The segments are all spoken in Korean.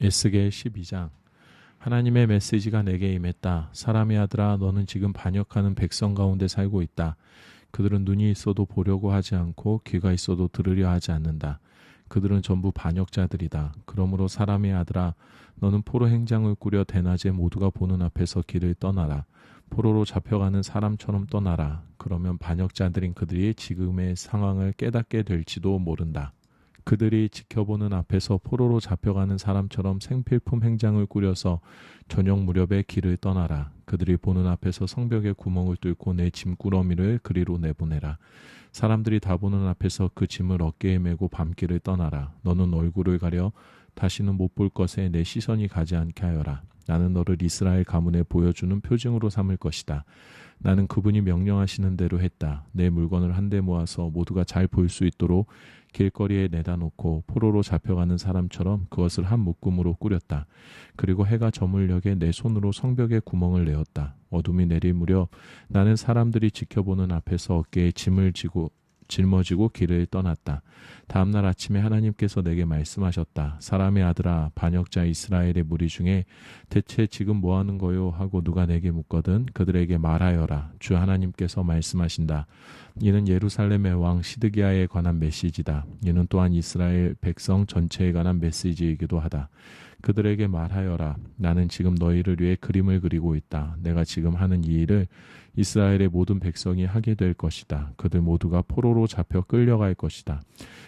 에스겔 12장. 하나님의 메시지가 내게 임했다. 사람의 아들아, 너는 지금 반역하는 백성 가운데 살고 있다. 그들은 눈이 있어도 보려고 하지 않고 귀가 있어도 들으려 하지 않는다. 그들은 전부 반역자들이다. 그러므로 사람의 아들아, 너는 포로 행장을 꾸려 대낮에 모두가 보는 앞에서 길을 떠나라. 포로로 잡혀가는 사람처럼 떠나라. 그러면 반역자들인 그들이 지금의 상황을 깨닫게 될지도 모른다. 그들이 지켜보는 앞에서 포로로 잡혀가는 사람처럼 생필품 행장을 꾸려서 저녁 무렵에 길을 떠나라. 그들이 보는 앞에서 성벽에 구멍을 뚫고 내 짐꾸러미를 그리로 내보내라. 사람들이 다 보는 앞에서 그 짐을 어깨에 메고 밤길을 떠나라. 너는 얼굴을 가려 다시는 못 볼 것에 내 시선이 가지 않게 하여라. 나는 너를 이스라엘 가문에 보여주는 표징으로 삼을 것이다. 나는 그분이 명령하시는 대로 했다. 내 물건을 한데 모아서 모두가 잘 볼 수 있도록 길거리에 내다 놓고 포로로 잡혀가는 사람처럼 그것을 한 묶음으로 꾸렸다. 그리고 해가 저물녘에 내 손으로 성벽에 구멍을 내었다. 어둠이 내릴 무렵 나는 사람들이 지켜보는 앞에서 어깨에 짐을 짊어지고 길을 떠났다. 다음날 아침에 하나님께서 내게 말씀하셨다. 사람의 아들아, 반역자 이스라엘의 무리 중에 대체 지금 뭐하는 거요? 하고 누가 내게 묻거든 그들에게 말하여라. 주 하나님께서 말씀하신다. 이는 예루살렘의 왕 시드기야에 관한 메시지다. 이는 또한 이스라엘 백성 전체에 관한 메시지이기도 하다. 그들에게 말하여라. 나는 지금 너희를 위해 그림을 그리고 있다. 내가 지금 하는 이 일을 이스라엘의 모든 백성이 하게 될 것이다. 그들 모두가 포로로 잡혀 끌려갈 것이다.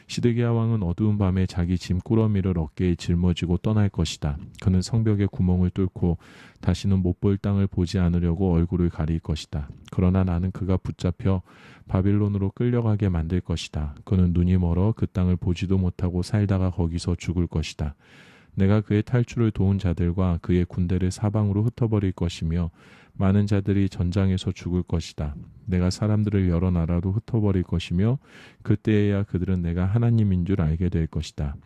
시드기야 왕은 어두운 밤에 자기 짐꾸러미를 어깨에 짊어지고 떠날 것이다. 그는 성벽에 구멍을 뚫고 다시는 못 볼 땅을 보지 않으려고 얼굴을 가릴 것이다. 그러나 나는 그가 붙잡혀 바빌론으로 끌려가게 만들 것이다. 그는 눈이 멀어 그 땅을 보지도 못하고 살다가 거기서 죽을 것이다. 내가 그의 탈출을 도운 자들과 그의 군대를 사방으로 흩어버릴 것이며 많은 자들이 전장에서 죽을 것이다. 내가 사람들을 여러 나라로 흩어버릴 것이며 그때에야 그들은 내가 하나님인 줄 알게 될 것이다.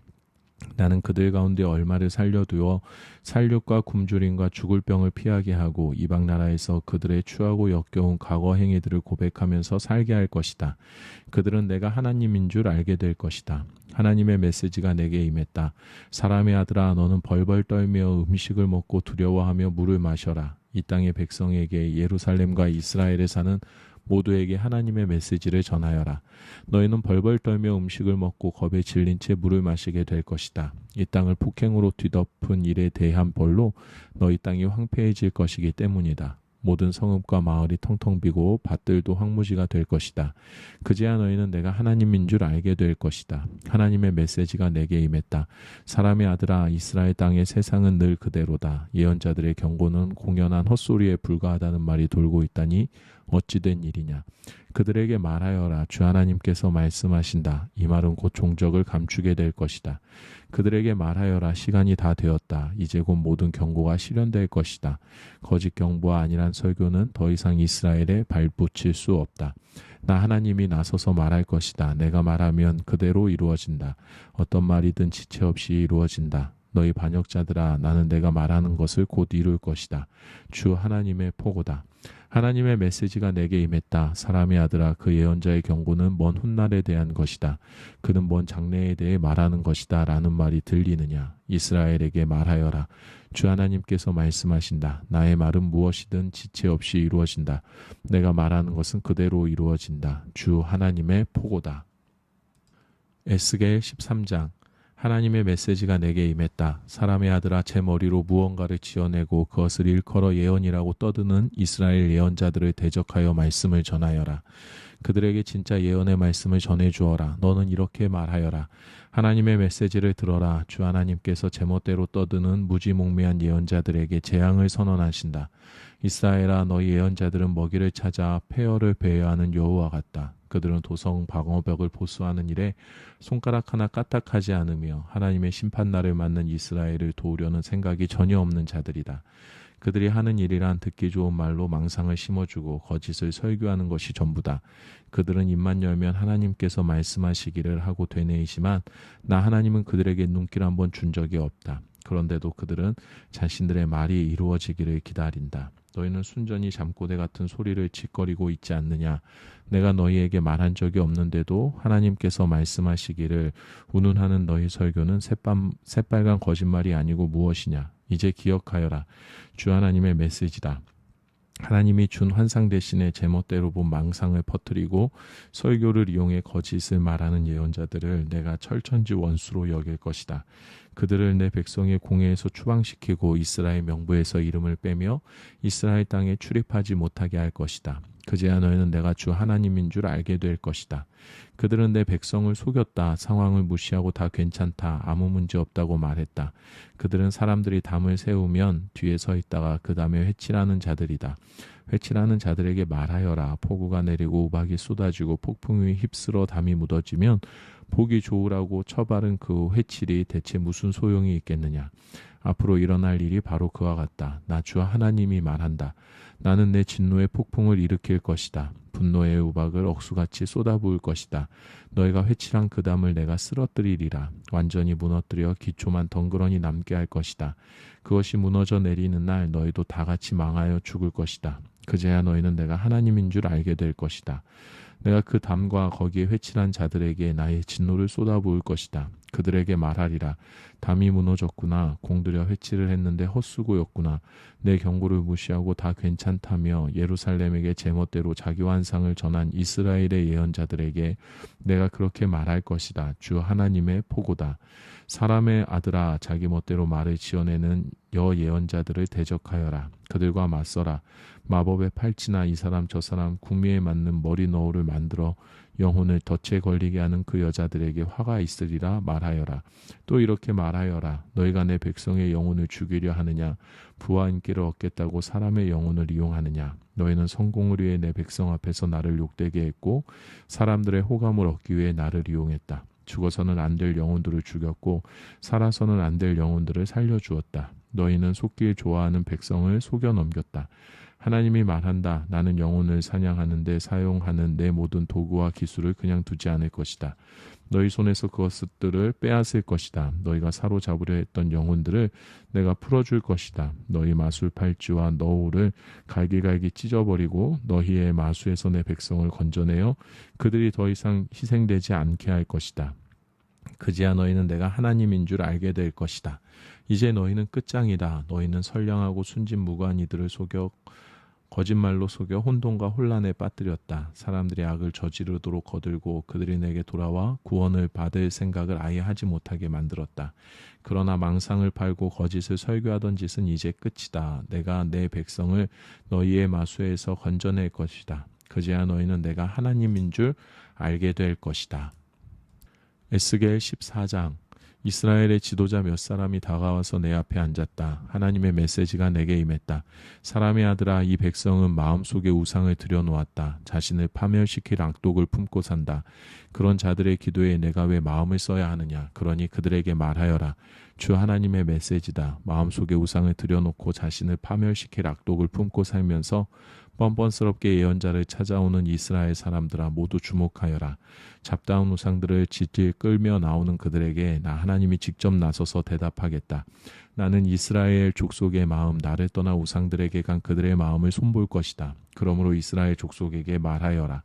나는 그들 가운데 얼마를 살려두어 살육과 굶주림과 죽을 병을 피하게 하고 이방 나라에서 그들의 추하고 역겨운 과거 행위들을 고백하면서 살게 할 것이다. 그들은 내가 하나님인 줄 알게 될 것이다. 하나님의 메시지가 내게 임했다. 사람의 아들아, 너는 벌벌 떨며 음식을 먹고 두려워하며 물을 마셔라. 이 땅의 백성에게 예루살렘과 이스라엘에 사는 모두에게 하나님의 메시지를 전하여라. 너희는 벌벌 떨며 음식을 먹고 겁에 질린 채 물을 마시게 될 것이다. 이 땅을 폭행으로 뒤덮은 일에 대한 벌로 너희 땅이 황폐해질 것이기 때문이다. 모든 성읍과 마을이 텅텅 비고 밭들도 황무지가 될 것이다. 그제야 너희는 내가 하나님인 줄 알게 될 것이다. 하나님의 메시지가 내게 임했다. 사람의 아들아, 이스라엘 땅의 세상은 늘 그대로다. 예언자들의 경고는 공연한 헛소리에 불과하다는 말이 돌고 있다니 어찌 된 일이냐. 그들에게 말하여라. 주 하나님께서 말씀하신다. 이 말은 곧 종적을 감추게 될 것이다. 그들에게 말하여라. 시간이 다 되었다. 이제 곧 모든 경고가 실현될 것이다. 거짓 경보와 안일한 설교는 더 이상 이스라엘에 발붙일 수 없다. 나 하나님이 나서서 말할 것이다. 내가 말하면 그대로 이루어진다. 어떤 말이든 지체 없이 이루어진다. 너희 반역자들아, 나는 내가 말하는 것을 곧 이룰 것이다. 주 하나님의 포고다. 하나님의 메시지가 내게 임했다. 사람의 아들아, 그 예언자의 경고는 먼 훗날에 대한 것이다. 그는 먼 장래에 대해 말하는 것이다 라는 말이 들리느냐. 이스라엘에게 말하여라. 주 하나님께서 말씀하신다. 나의 말은 무엇이든 지체 없이 이루어진다. 내가 말하는 것은 그대로 이루어진다. 주 하나님의 포고다. 에스겔 13장. 하나님의 메시지가 내게 임했다. 사람의 아들아, 제 머리로 무언가를 지어내고 그것을 일컬어 예언이라고 떠드는 이스라엘 예언자들을 대적하여 말씀을 전하여라. 그들에게 진짜 예언의 말씀을 전해주어라. 너는 이렇게 말하여라. 하나님의 메시지를 들어라. 주 하나님께서 제멋대로 떠드는 무지몽매한 예언자들에게 재앙을 선언하신다. 이스라엘아, 너희 예언자들은 먹이를 찾아 폐허를 배회하는 여우와 같다. 그들은 도성 방어벽을 보수하는 일에 손가락 하나 까딱하지 않으며 하나님의 심판날을 맞는 이스라엘을 도우려는 생각이 전혀 없는 자들이다. 그들이 하는 일이란 듣기 좋은 말로 망상을 심어주고 거짓을 설교하는 것이 전부다. 그들은 입만 열면 하나님께서 말씀하시기를 하고 되뇌이지만 나 하나님은 그들에게 눈길 한번 준 적이 없다. 그런데도 그들은 자신들의 말이 이루어지기를 기다린다. 너희는 순전히 잠꼬대 같은 소리를 짓거리고 있지 않느냐. 내가 너희에게 말한 적이 없는데도 하나님께서 말씀하시기를 운운하는 너희 설교는 새빨간 거짓말이 아니고 무엇이냐. 이제 기억하여라. 주 하나님의 메시지다. 하나님이 준 환상 대신에 제멋대로 본 망상을 퍼뜨리고 설교를 이용해 거짓을 말하는 예언자들을 내가 철천지 원수로 여길 것이다. 그들을 내 백성의 공회에서 추방시키고 이스라엘 명부에서 이름을 빼며 이스라엘 땅에 출입하지 못하게 할 것이다. 그제야 너희는 내가 주 하나님인 줄 알게 될 것이다. 그들은 내 백성을 속였다. 상황을 무시하고 다 괜찮다. 아무 문제 없다고 말했다. 그들은 사람들이 담을 세우면 뒤에 서 있다가 그 다음에 회칠하는 자들이다. 회칠하는 자들에게 말하여라. 폭우가 내리고 우박이 쏟아지고 폭풍이 휩쓸어 담이 묻어지면 보기 좋으라고 처바른 그 회칠이 대체 무슨 소용이 있겠느냐. 앞으로 일어날 일이 바로 그와 같다. 나 주 하나님이 말한다. 나는 내 진노의 폭풍을 일으킬 것이다. 분노의 우박을 억수같이 쏟아부을 것이다. 너희가 회칠한 그 담을 내가 쓰러뜨리리라. 완전히 무너뜨려 기초만 덩그러니 남게 할 것이다. 그것이 무너져 내리는 날 너희도 다 같이 망하여 죽을 것이다. 그제야 너희는 내가 하나님인 줄 알게 될 것이다. 내가 그 담과 거기에 회칠한 자들에게 나의 진노를 쏟아부을 것이다. 그들에게 말하리라. 담이 무너졌구나. 공들여 회칠을 했는데 헛수고였구나. 내 경고를 무시하고 다 괜찮다며 예루살렘에게 제멋대로 자기 환상을 전한 이스라엘의 예언자들에게 내가 그렇게 말할 것이다. 주 하나님의 포고다. 사람의 아들아, 자기 멋대로 말을 지어내는 예언자들을 대적하여라. 그들과 맞서라. 마법의 팔찌나 이 사람 저 사람 구미에 맞는 머리 너울을 만들어 영혼을 덫에 걸리게 하는 그 여자들에게 화가 있으리라 말하여라. 또 이렇게 말하여라. 너희가 내 백성의 영혼을 죽이려 하느냐. 부와 인기를 얻겠다고 사람의 영혼을 이용하느냐. 너희는 성공을 위해 내 백성 앞에서 나를 욕되게 했고 사람들의 호감을 얻기 위해 나를 이용했다. 죽어서는 안 될 영혼들을 죽였고 살아서는 안 될 영혼들을 살려주었다. 너희는 속길 좋아하는 백성을 속여 넘겼다. 하나님이 말한다. 나는 영혼을 사냥하는데 사용하는 내 모든 도구와 기술을 그냥 두지 않을 것이다. 너희 손에서 그것들을 빼앗을 것이다. 너희가 사로잡으려 했던 영혼들을 내가 풀어줄 것이다. 너희 마술 팔찌와 너울을 갈기갈기 찢어버리고 너희의 마수에서 내 백성을 건져내어 그들이 더 이상 희생되지 않게 할 것이다. 그제야 너희는 내가 하나님인 줄 알게 될 것이다. 이제 너희는 끝장이다. 너희는 선량하고 순진무구한 이들을 거짓말로 속여 혼돈과 혼란에 빠뜨렸다. 사람들이 악을 저지르도록 거들고 그들이 내게 돌아와 구원을 받을 생각을 아예 하지 못하게 만들었다. 그러나 망상을 팔고 거짓을 설교하던 짓은 이제 끝이다. 내가 내 백성을 너희의 마수에서 건져낼 것이다. 그제야 너희는 내가 하나님인 줄 알게 될 것이다. 에스겔 14장. 이스라엘의 지도자 몇 사람이 다가와서 내 앞에 앉았다. 하나님의 메시지가 내게 임했다. 사람의 아들아, 이 백성은 마음속에 우상을 들여놓았다. 자신을 파멸시킬 악독을 품고 산다. 그런 자들의 기도에 내가 왜 마음을 써야 하느냐. 그러니 그들에게 말하여라. 주 하나님의 메시지다. 마음속에 우상을 들여놓고 자신을 파멸시킬 악독을 품고 살면서 뻔뻔스럽게 예언자를 찾아오는 이스라엘 사람들아, 모두 주목하여라. 잡다운 우상들을 질질 끌며 나오는 그들에게 나 하나님이 직접 나서서 대답하겠다. 나는 이스라엘 족속의 마음, 나를 떠나 우상들에게 간 그들의 마음을 손볼 것이다. 그러므로 이스라엘 족속에게 말하여라.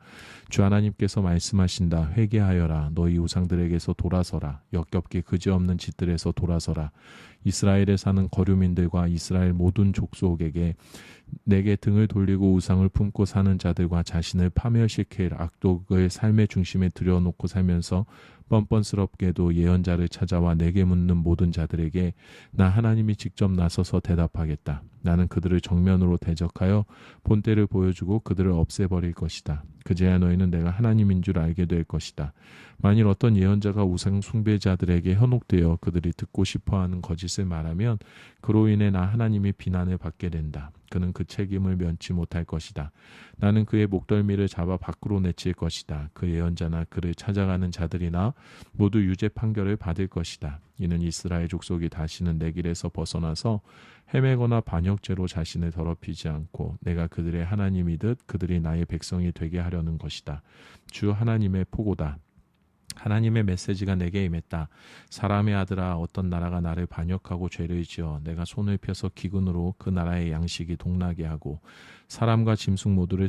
주 하나님께서 말씀하신다. 회개하여라. 너희 우상들에게서 돌아서라. 역겹게 그지없는 짓들에서 돌아서라. 이스라엘에 사는 거류민들과 이스라엘 모든 족속에게 내게 등을 돌리고 우상을 품고 사는 자들과 자신을 파멸시킬 악독을 삶의 중심에 들여놓고 살면서 뻔뻔스럽게도 예언자를 찾아와 내게 묻는 모든 자들에게 나 하나님이 직접 나서서 대답하겠다. 나는 그들을 정면으로 대적하여 본때를 보여주고 그들을 없애버릴 것이다. 그제야 너희는 내가 하나님인 줄 알게 될 것이다. 만일 어떤 예언자가 우상 숭배자들에게 현혹되어 그들이 듣고 싶어하는 거짓을 말하면 그로 인해 나 하나님이 비난을 받게 된다. 그는 그 책임을 면치 못할 것이다. 나는 그의 목덜미를 잡아 밖으로 내칠 것이다. 그 예언자나 그를 찾아가는 자들이나 모두 유죄 판결을 받을 것이다. 이는 이스라엘 족속이 다시는 내 길에서 벗어나서 헤매거나 반역죄로 자신을 더럽히지 않고 내가 그들의 하나님이듯 그들이 나의 백성이 되게 하려는 것이다. 주 하나님의 포고다. 하나님의 메시지가 내게 임했다. 사람의 아들아, 어떤 나라가 나를 반역하고 죄를 지어 내가 손을 펴서 기근으로 그 나라의 양식이 동나게 하고 사람과 짐승 모두를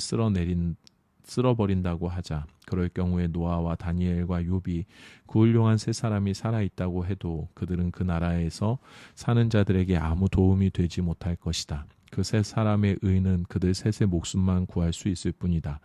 쓸어버린다고 하자. 그럴 경우에 노아와 다니엘과 욥이 그 훌륭한 세 사람이 살아있다고 해도 그들은 그 나라에서 사는 자들에게 아무 도움이 되지 못할 것이다. 그 세 사람의 의는 그들 셋의 목숨만 구할 수 있을 뿐이다.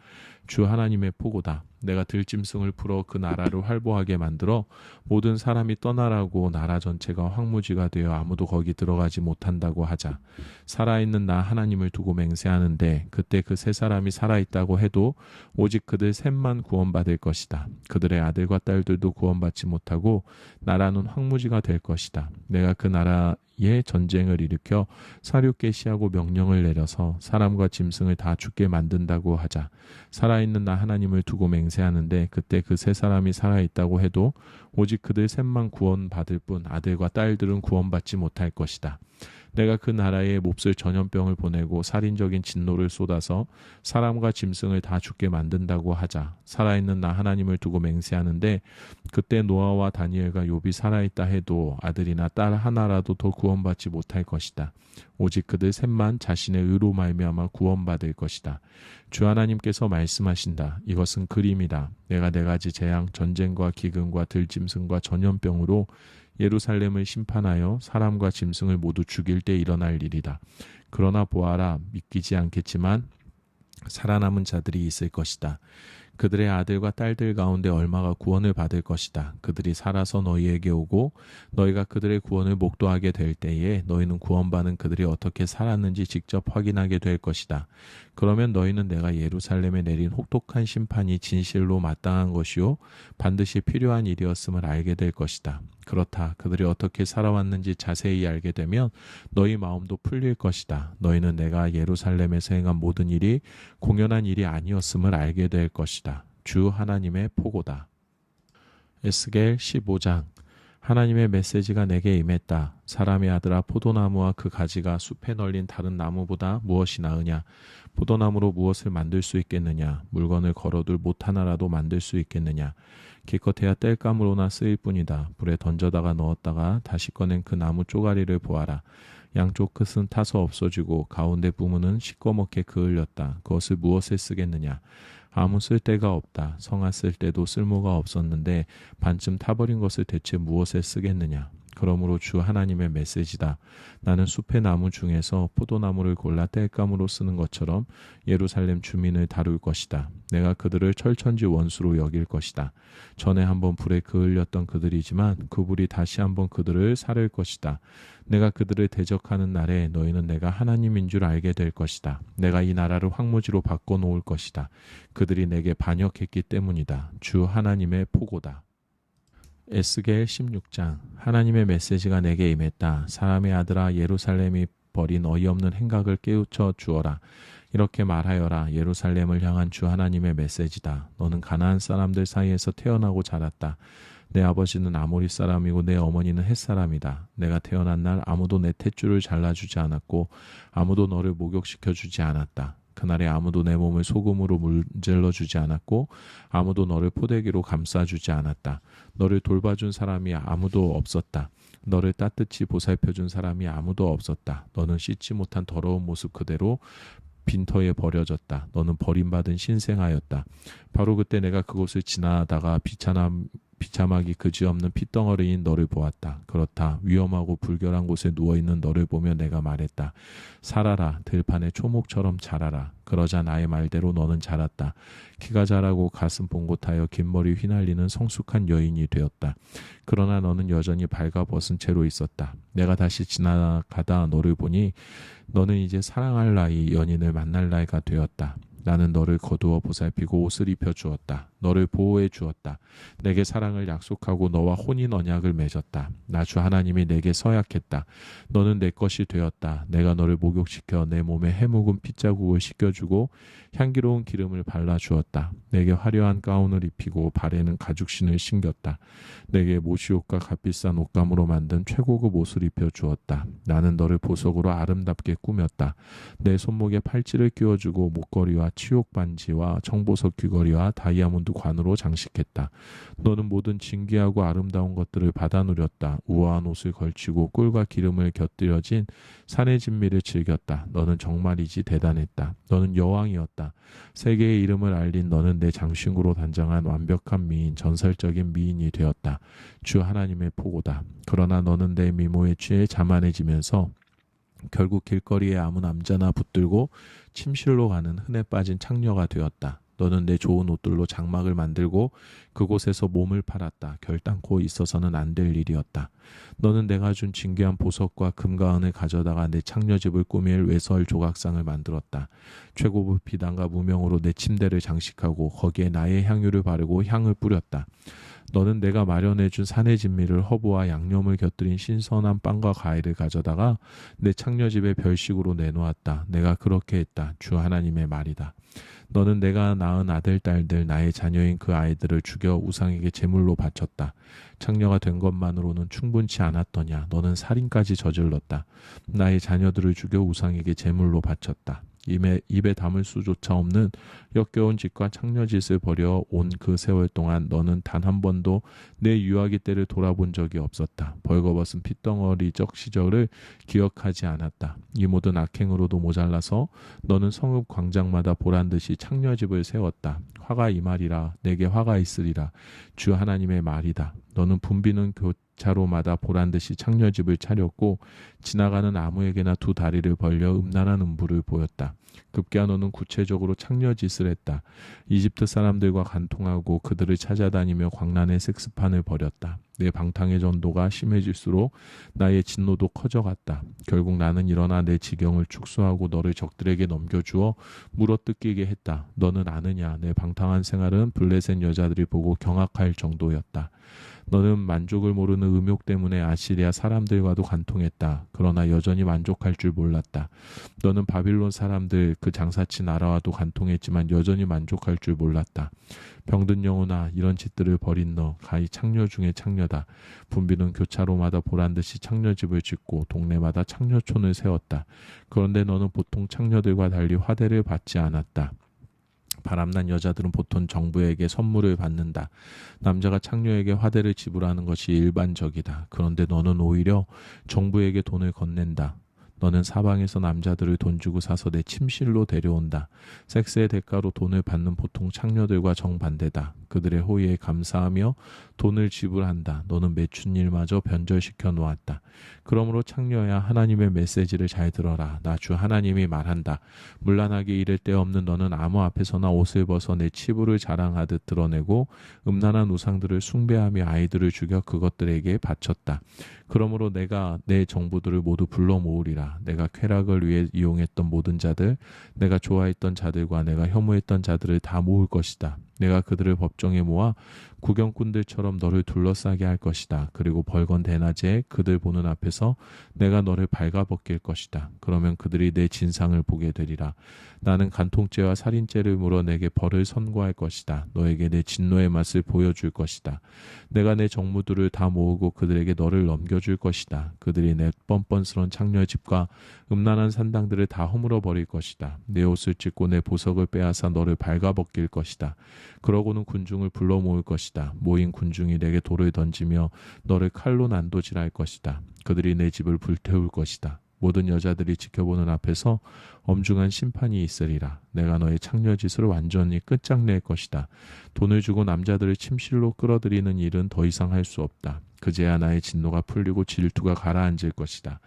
주 하나님의 포고다. 내가 들짐승을 풀어 그 나라를 활보하게 만들어 모든 사람이 떠나라고 나라 전체가 황무지가 되어 아무도 거기 들어가지 못한다고 하자. 살아있는 나 하나님을 두고 맹세하는데 그때 그 세 사람이 살아있다고 해도 오직 그들 셋만 구원받을 것이다. 그들의 아들과 딸들도 구원받지 못하고 나라는 황무지가 될 것이다. 내가 그 나라에 전쟁을 일으켜 사륙 개시하고 명령을 내려서 사람과 짐승을 다 죽게 만든다고 하자. 살아있는 나 하나님을 두고 맹세하는데 그때 그 세 사람이 살아있다고 해도 오직 그들 셋만 구원받을 뿐 아들과 딸들은 구원받지 못할 것이다. 내가 그 나라에 몹쓸 전염병을 보내고 살인적인 진노를 쏟아서 사람과 짐승을 다 죽게 만든다고 하자. 살아있는 나 하나님을 두고 맹세하는데 그때 노아와 다니엘과 욥이 살아있다 해도 아들이나 딸 하나라도 더 구원받지 못할 것이다. 오직 그들 셋만 자신의 의로 말미암아 구원받을 것이다. 주 하나님께서 말씀하신다. 이것은 그림이다. 내가 네 가지 재앙, 전쟁과 기근과 들짐승과 전염병으로 예루살렘을 심판하여 사람과 짐승을 모두 죽일 때 일어날 일이다. 그러나 보아라, 믿기지 않겠지만 살아남은 자들이 있을 것이다. 그들의 아들과 딸들 가운데 얼마가 구원을 받을 것이다. 그들이 살아서 너희에게 오고 너희가 그들의 구원을 목도하게 될 때에 너희는 구원받은 그들이 어떻게 살았는지 직접 확인하게 될 것이다. 그러면 너희는 내가 예루살렘에 내린 혹독한 심판이 진실로 마땅한 것이요 반드시 필요한 일이었음을 알게 될 것이다. 그렇다. 그들이 어떻게 살아왔는지 자세히 알게 되면 너희 마음도 풀릴 것이다. 너희는 내가 예루살렘에서 행한 모든 일이 공연한 일이 아니었음을 알게 될 것이다. 주 하나님의 포고다. 에스겔 15장. 하나님의 메시지가 내게 임했다. 사람의 아들아, 포도나무와 그 가지가 숲에 널린 다른 나무보다 무엇이 나으냐? 포도나무로 무엇을 만들 수 있겠느냐? 물건을 걸어둘 못 하나라도 만들 수 있겠느냐? 기껏해야 땔감으로나 쓰일 뿐이다. 불에 던져다가 넣었다가 다시 꺼낸 그 나무 쪼가리를 보아라. 양쪽 끝은 타서 없어지고 가운데 부분은 시꺼멓게 그을렸다. 그것을 무엇에 쓰겠느냐? 아무 쓸데가 없다. 성아 쓸 때도 쓸모가 없었는데 반쯤 타버린 것을 대체 무엇에 쓰겠느냐? 그러므로 주 하나님의 메시지다. 나는 숲의 나무 중에서 포도나무를 골라 땔감으로 쓰는 것처럼 예루살렘 주민을 다룰 것이다. 내가 그들을 철천지 원수로 여길 것이다. 전에 한번 불에 그을렸던 그들이지만 그 불이 다시 한번 그들을 사를 것이다. 내가 그들을 대적하는 날에 너희는 내가 하나님인 줄 알게 될 것이다. 내가 이 나라를 황무지로 바꿔놓을 것이다. 그들이 내게 반역했기 때문이다. 주 하나님의 포고다. 에스겔 16장. 하나님의 메시지가 내게 임했다. 사람의 아들아, 예루살렘이 벌인 어이없는 행각을 깨우쳐 주어라. 이렇게 말하여라. 예루살렘을 향한 주 하나님의 메시지다. 너는 가나안 사람들 사이에서 태어나고 자랐다. 내 아버지는 아모리 사람이고 내 어머니는 헷 사람이다. 내가 태어난 날 아무도 내 탯줄을 잘라주지 않았고 아무도 너를 목욕시켜주지 않았다. 그날에 아무도 내 몸을 소금으로 문질러 주지 않았고 아무도 너를 포대기로 감싸주지 않았다. 너를 돌봐준 사람이 아무도 없었다. 너를 따뜻히 보살펴준 사람이 아무도 없었다. 너는 씻지 못한 더러운 모습 그대로 빈터에 버려졌다. 너는 버림받은 신생아였다. 바로 그때 내가 그곳을 지나다가 비참하기 그지없는 핏덩어리인 너를 보았다. 그렇다. 위험하고 불결한 곳에 누워있는 너를 보며 내가 말했다. 살아라. 들판의 초목처럼 자라라. 그러자 나의 말대로 너는 자랐다. 키가 자라고 가슴 봉긋하여 긴 머리 휘날리는 성숙한 여인이 되었다. 그러나 너는 여전히 발가벗은 채로 있었다. 내가 다시 지나가다 너를 보니 너는 이제 사랑할 나이, 연인을 만날 나이가 되었다. 나는 너를 거두어 보살피고 옷을 입혀 주었다. 너를 보호해 주었다. 내게 사랑을 약속하고 너와 혼인 언약을 맺었다. 나 주 하나님이 내게 서약했다. 너는 내 것이 되었다. 내가 너를 목욕시켜 내 몸에 해묵은 핏자국을 씻겨주고 향기로운 기름을 발라주었다. 내게 화려한 가운을 입히고 발에는 가죽신을 신겼다. 내게 모시옷과 값비싼 옷감으로 만든 최고급 옷을 입혀 주었다. 나는 너를 보석으로 아름답게 꾸몄다. 내 손목에 팔찌를 끼워주고 목걸이와 치옥 반지와 청보석 귀걸이와 다이아몬드 관으로 장식했다. 너는 모든 진귀하고 아름다운 것들을 받아 누렸다. 우아한 옷을 걸치고 꿀과 기름을 곁들여진 산의 진미를 즐겼다. 너는 정말이지 대단했다. 너는 여왕이었다. 세계의 이름을 알린 너는 내 장신구로 단장한 완벽한 미인, 전설적인 미인이 되었다. 주 하나님의 포고다. 그러나 너는 내 미모에 취해 자만해지면서 결국 길거리에 아무 남자나 붙들고 침실로 가는 흔해 빠진 창녀가 되었다. 너는 내 좋은 옷들로 장막을 만들고 그곳에서 몸을 팔았다. 결단코 있어서는 안 될 일이었다. 너는 내가 준 진귀한 보석과 금과 은을 가져다가 내 창녀집을 꾸밀 외설 조각상을 만들었다. 최고급 비단과 무명으로 내 침대를 장식하고 거기에 나의 향유를 바르고 향을 뿌렸다. 너는 내가 마련해준 산의 진미를 허브와 양념을 곁들인 신선한 빵과 과일을 가져다가 내 창녀집의 별식으로 내놓았다. 내가 그렇게 했다. 주 하나님의 말이다. 너는 내가 낳은 아들, 딸들, 나의 자녀인 그 아이들을 죽여 우상에게 제물로 바쳤다. 창녀가 된 것만으로는 충분치 않았더냐. 너는 살인까지 저질렀다. 나의 자녀들을 죽여 우상에게 제물로 바쳤다. 입에 담을 수조차 없는 역겨운 짓과 창녀짓을 벌여 온 그 세월 동안 너는 단 한 번도 내 유아기 때를 돌아본 적이 없었다. 벌거벗은 핏덩어리적 시절을 기억하지 않았다. 이 모든 악행으로도 모자라서 너는 성읍 광장마다 보란듯이 창녀집을 세웠다. 화가 임하리라. 내게 화가 있으리라. 주 하나님의 말이다. 너는 붐비는 교차로마다 보란듯이 창녀집을 차렸고 지나가는 아무에게나 두 다리를 벌려 음란한 음부를 보였다. 급기야 너는 구체적으로 창녀짓을 했다. 이집트 사람들과 간통하고 그들을 찾아다니며 광란의 색스판을 벌였다. 내 방탕의 전도가 심해질수록 나의 진노도 커져갔다. 결국 나는 일어나 내 지경을 축소하고 너를 적들에게 넘겨주어 물어뜯기게 했다. 너는 아느냐? 내 방탕한 생활은 블레셋 여자들이 보고 경악할 정도였다. 너는 만족을 모르는 음욕 때문에 아시리아 사람들과도 간통했다. 그러나 여전히 만족할 줄 몰랐다. 너는 바빌론 사람들 그 장사치 나라와도 간통했지만 여전히 만족할 줄 몰랐다. 병든 영혼아, 이런 짓들을 벌인 너 가히 창녀 중에 창녀다. 붐비는 교차로마다 보란듯이 창녀집을 짓고 동네마다 창녀촌을 세웠다. 그런데 너는 보통 창녀들과 달리 화대를 받지 않았다. 바람난 여자들은 보통 정부에게 선물을 받는다. 남자가 창녀에게 화대를 지불하는 것이 일반적이다. 그런데 너는 오히려 정부에게 돈을 건넨다. 너는 사방에서 남자들을 돈 주고 사서 내 침실로 데려온다. 섹스의 대가로 돈을 받는 보통 창녀들과 정반대다. 그들의 호의에 감사하며 돈을 지불한다. 너는 매춘 일마저 변절시켜 놓았다. 그러므로 창녀야, 하나님의 메시지를 잘 들어라. 나 주 하나님이 말한다. 문란하게 이를 데 없는 너는 아무 앞에서나 옷을 벗어 내 치부를 자랑하듯 드러내고 음란한 우상들을 숭배하며 아이들을 죽여 그것들에게 바쳤다. 그러므로 내가 내 정부들을 모두 불러 모으리라. 내가 쾌락을 위해 이용했던 모든 자들, 내가 좋아했던 자들과 내가 혐오했던 자들을 다 모을 것이다. 내가 그들을 법정에 모아 구경꾼들처럼 너를 둘러싸게 할 것이다. 그리고 벌건 대낮에 그들 보는 앞에서 내가 너를 발가벗길 것이다. 그러면 그들이 내 진상을 보게 되리라. 나는 간통죄와 살인죄를 물어 내게 벌을 선고할 것이다. 너에게 내 진노의 맛을 보여줄 것이다. 내가 내 정무들을 다 모으고 그들에게 너를 넘겨줄 것이다. 그들이 내 뻔뻔스런 창녀집과 음란한 산당들을 다 허물어 버릴 것이다. 내 옷을 찢고 내 보석을 빼앗아 너를 발가벗길 것이다. 그러고는 군중을 불러 모을 것이다. 모인 군중이 내게 돌을 던지며 너를 칼로 난도질할 것이다. 그들이 내 집을 불태울 것이다. 모든 여자들이 지켜보는 앞에서 엄중한 심판이 있으리라. 내가 너의 창녀짓을 완전히 끝장낼 것이다. 돈을 주고 남자들을 침실로 끌어들이는 일은 더 이상 할 수 없다. 그제야 나의 진노가 풀리고 질투가 가라앉을 것이다.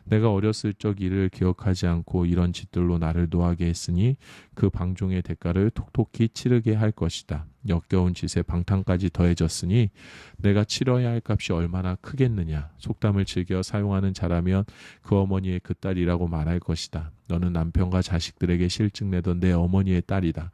내가 어렸을 적 일을 기억하지 않고 이런 짓들로 나를 노하게 했으니 그 방종의 대가를 톡톡히 치르게 할 것이다. 역겨운 짓에 방탕까지 더해졌으니 내가 치러야 할 값이 얼마나 크겠느냐. 속담을 즐겨 사용하는 자라면 그 어머니의 그 딸이라고 말할 것이다. 너는 남편과 자식들에게 실증내던 내 어머니의 딸이다.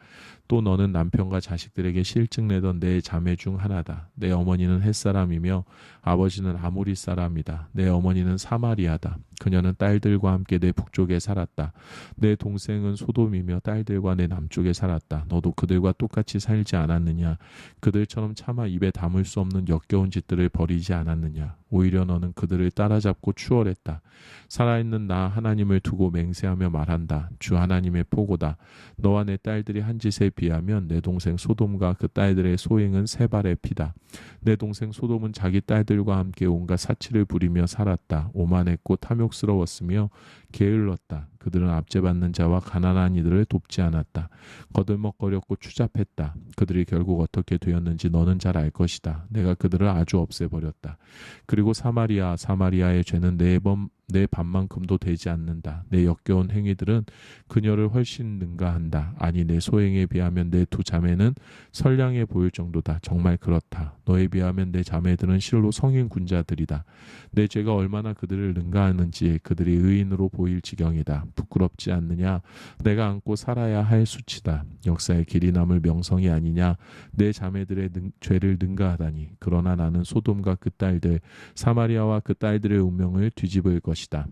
또 너는 남편과 자식들에게 실증내던 내 자매 중 하나다. 내 어머니는 햇사람이며 아버지는 아모리 사람이다. 내 어머니는 사마리아다. 그녀는 딸들과 함께 내 북쪽에 살았다. 내 동생은 소돔이며 딸들과 내 남쪽에 살았다. 너도 그들과 똑같이 살지 않았느냐. 그들처럼 차마 입에 담을 수 없는 역겨운 짓들을 벌이지 않았느냐. 오히려 너는 그들을 따라잡고 추월했다. 살아있는 나 하나님을 두고 맹세하며 말한다. 주 하나님의 포고다. 너와 내 딸들이 한 짓에 비하면 내 동생 소돔과 그 딸들의 소행은 세 발의 피다. 내 동생 소돔은 자기 딸들과 함께 온갖 사치를 부리며 살았다. 오만했고 탐욕스러웠으며 게을렀다. 그들은 압제받는 자와 가난한 이들을 돕지 않았다. 거들먹거렸고 추잡했다. 그들이 결국 어떻게 되었는지 너는 잘 알 것이다. 내가 그들을 아주 없애버렸다. 그리고 사마리아의 죄는 내 반만큼도 되지 않는다. 내 역겨운 행위들은 그녀를 훨씬 능가한다. 아니 내 소행에 비하면 내 두 자매는 선량해 보일 정도다. 정말 그렇다. 너에 비하면 내 자매들은 실로 성인 군자들이다. 내 죄가 얼마나 그들을 능가하는지 그들이 의인으로 보일 지경이다. 부끄럽지 않느냐? 내가 안고 살아야 할 수치다. 역사의 길이 남을 명성이 아니냐? 내 자매들의 죄를 능가하다니. 그러나 나는 소돔과 그 딸들, 사마리아와 그 딸들의 운명을 뒤집을 것이다.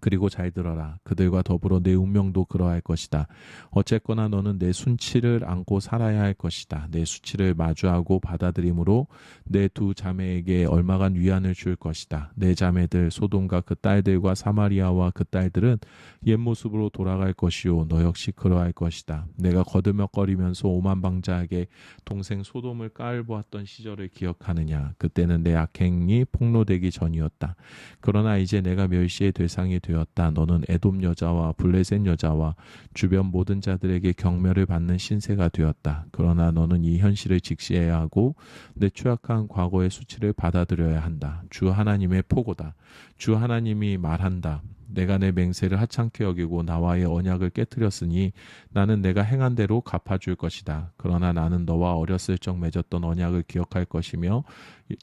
그리고 잘 들어라. 그들과 더불어 내 운명도 그러할 것이다. 어쨌거나 너는 내 순치를 안고 살아야 할 것이다. 내 수치를 마주하고 받아들임으로 내 두 자매에게 얼마간 위안을 줄 것이다. 내 자매들 소돔과 그 딸들과 사마리아와 그 딸들은 옛 모습으로 돌아갈 것이요 너 역시 그러할 것이다. 내가 거들먹거리면서 오만방자하게 동생 소돔을 깔보았던 시절을 기억하느냐. 그때는 내 악행이 폭로되기 전이었다. 그러나 이제 내가 멸시의 대상이 되었다. 너는 에돔 여자와 블레셋 여자와 주변 모든 자들에게 경멸을 받는 신세가 되었다. 그러나 너는 이 현실을 직시해야 하고 내 추악한 과거의 수치를 받아들여야 한다. 주 하나님의 포고다. 주 하나님이 말한다. 내가 내 맹세를 하찮게 여기고 나와의 언약을 깨뜨렸으니 나는 내가 행한 대로 갚아줄 것이다. 그러나 나는 너와 어렸을 적 맺었던 언약을 기억할 것이며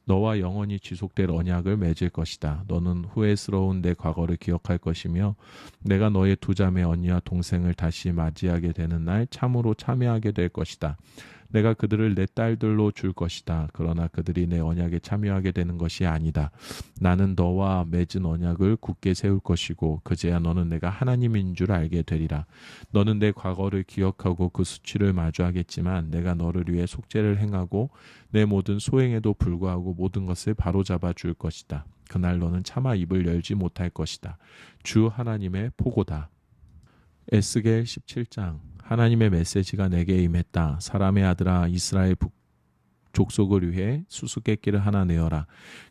너와 영원히 지속될 언약을 맺을 것이다. 너는 후회스러운 내 과거를 기억할 것이며 내가 너의 두 자매 언니와 동생을 다시 맞이하게 되는 날 참으로 참여하게 될 것이다. 내가 그들을 내 딸들로 줄 것이다. 그러나 그들이 내 언약에 참여하게 되는 것이 아니다. 나는 너와 맺은 언약을 굳게 세울 것이고 그제야 너는 내가 하나님인 줄 알게 되리라. 너는 내 과거를 기억하고 그 수치를 마주하겠지만 내가 너를 위해 속죄를 행하고 내 모든 소행에도 불구하고 모든 것을 바로잡아 줄 것이다. 그날 너는 차마 입을 열지 못할 것이다. 주 하나님의 포고다. 에스겔 17장. 하나님의 메시지가 내게 임했다. 사람의 아들아 이스라엘 족속을 위해 수수께끼를 하나 내어라.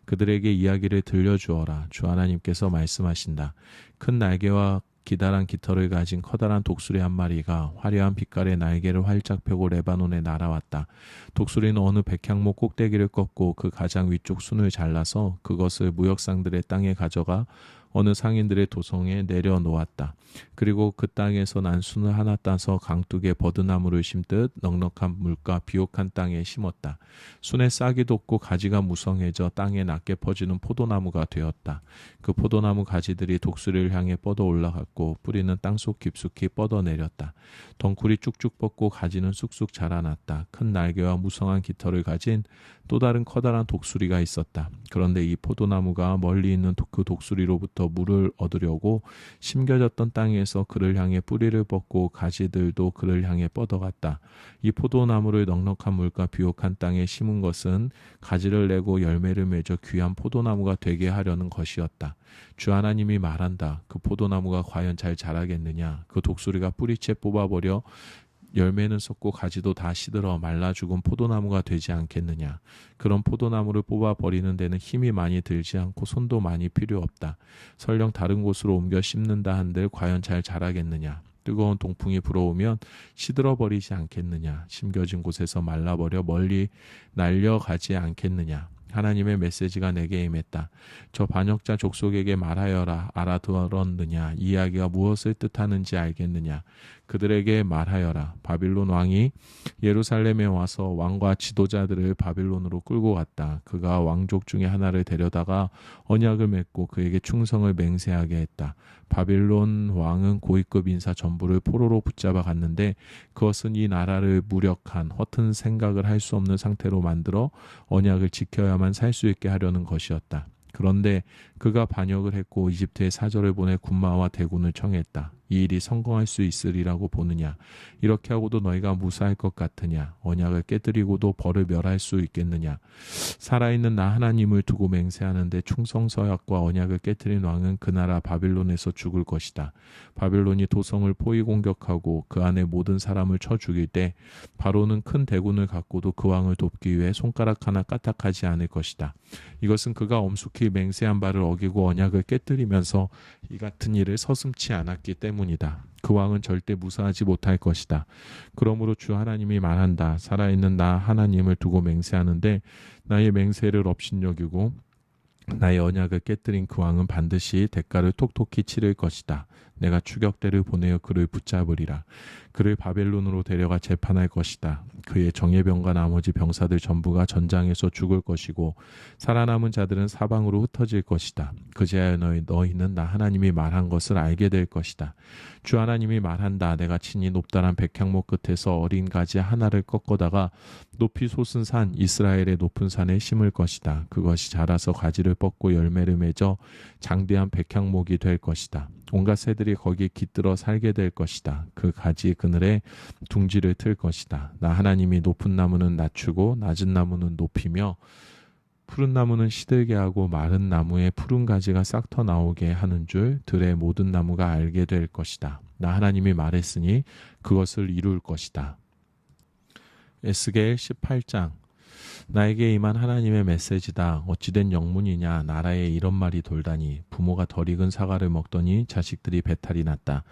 그들에게 이야기를 들려주어라. 주 하나님께서 말씀하신다. 큰 날개와 기다란 깃털을 가진 커다란 독수리 한 마리가 화려한 빛깔의 날개를 활짝 펴고 레바논에 날아왔다. 독수리는 어느 백향목 꼭대기를 꺾고 그 가장 위쪽 순을 잘라서 그것을 무역상들의 땅에 가져가 어느 상인들의 도성에 내려놓았다. 그리고 그 땅에서 난 순을 하나 따서 강둑에 버드나무를 심듯 넉넉한 물과 비옥한 땅에 심었다. 순에 싹이 돋고 가지가 무성해져 땅에 낮게 퍼지는 포도나무가 되었다. 그 포도나무 가지들이 독수리를 향해 뻗어 올라갔고 뿌리는 땅속 깊숙이 뻗어 내렸다. 덩쿨이 쭉쭉 뻗고 가지는 쑥쑥 자라났다. 큰 날개와 무성한 깃털을 가진 또 다른 커다란 독수리가 있었다. 그런데 이 포도나무가 멀리 있는 그 독수리로부터 물을 얻으려고 심겨졌던 땅에서 그를 향해 뿌리를 뻗고 가지들도 그를 향해 뻗어갔다. 이 포도나무를 넉넉한 물과 비옥한 땅에 심은 것은 가지를 내고 열매를 맺어 귀한 포도나무가 되게 하려는 것이었다. 주 하나님이 말한다. 그 포도나무가 과연 잘 자라겠느냐? 그 독수리가 뿌리채 뽑아버려 열매는 썩고 가지도 다 시들어 말라 죽은 포도나무가 되지 않겠느냐. 그런 포도나무를 뽑아버리는 데는 힘이 많이 들지 않고 손도 많이 필요 없다. 설령 다른 곳으로 옮겨 심는다 한들 과연 잘 자라겠느냐. 뜨거운 동풍이 불어오면 시들어버리지 않겠느냐. 심겨진 곳에서 말라버려 멀리 날려가지 않겠느냐. 하나님의 메시지가 내게 임했다. 저 반역자 족속에게 말하여라. 알아들었느냐? 이 이야기가 무엇을 뜻하는지 알겠느냐? 그들에게 말하여라. 바빌론 왕이 예루살렘에 와서 왕과 지도자들을 바빌론으로 끌고 갔다. 그가 왕족 중에 하나를 데려다가 언약을 맺고 그에게 충성을 맹세하게 했다. 바빌론 왕은 고위급 인사 전부를 포로로 붙잡아 갔는데 그것은 이 나라를 무력한 허튼 생각을 할 수 없는 상태로 만들어 언약을 지켜야만 살 수 있게 하려는 것이었다. 그런데 그가 반역을 했고 이집트에 사절을 보내 군마와 대군을 청했다. 이 일이 성공할 수 있으리라고 보느냐? 이렇게 하고도 너희가 무사할 것 같으냐? 언약을 깨뜨리고도 벌을 멸할 수 있겠느냐? 살아있는 나 하나님을 두고 맹세하는데 충성서약과 언약을 깨뜨린 왕은 그 나라 바빌론에서 죽을 것이다. 바빌론이 도성을 포위 공격하고 그 안에 모든 사람을 쳐 죽일 때 바로는 큰 대군을 갖고도 그 왕을 돕기 위해 손가락 하나 까딱하지 않을 것이다. 이것은 그가 엄숙히 맹세한 바를 어기고 언약을 깨뜨리면서 이 같은 일을 서슴지 않았기 때문이다. 그 왕은 절대 무사하지 못할 것이다. 그러므로 주 하나님이 말한다. 살아있는 나 하나님을 두고 맹세하는데 나의 맹세를 업신여기고 나의 언약을 깨뜨린 그 왕은 반드시 대가를 톡톡히 치를 것이다. 내가 추격대를 보내어 그를 붙잡으리라. 그를 바벨론으로 데려가 재판할 것이다. 그의 정예병과 나머지 병사들 전부가 전장에서 죽을 것이고 살아남은 자들은 사방으로 흩어질 것이다. 그제야 너희는 나 하나님이 말한 것을 알게 될 것이다. 주 하나님이 말한다. 내가 친히 높다란 백향목 끝에서 어린 가지 하나를 꺾어다가 높이 솟은 산 이스라엘의 높은 산에 심을 것이다. 그것이 자라서 가지를 뻗고 열매를 맺어 장대한 백향목이 될 것이다. 온갖 새들이 거기에 깃들어 살게 될 것이다. 그 가지 그늘에 둥지를 틀 것이다. 나 하나님이 높은 나무는 낮추고 낮은 나무는 높이며 푸른 나무는 시들게 하고 마른 나무에 푸른 가지가 싹 터 나오게 하는 줄 들의 모든 나무가 알게 될 것이다. 나 하나님이 말했으니 그것을 이룰 것이다. 에스겔 18장. 나에게 임한 하나님의 메시지다. 어찌된 영문이냐. 나라에 이런 말이 돌다니. 부모가 덜 익은 사과를 먹더니 자식들이 배탈이 났다.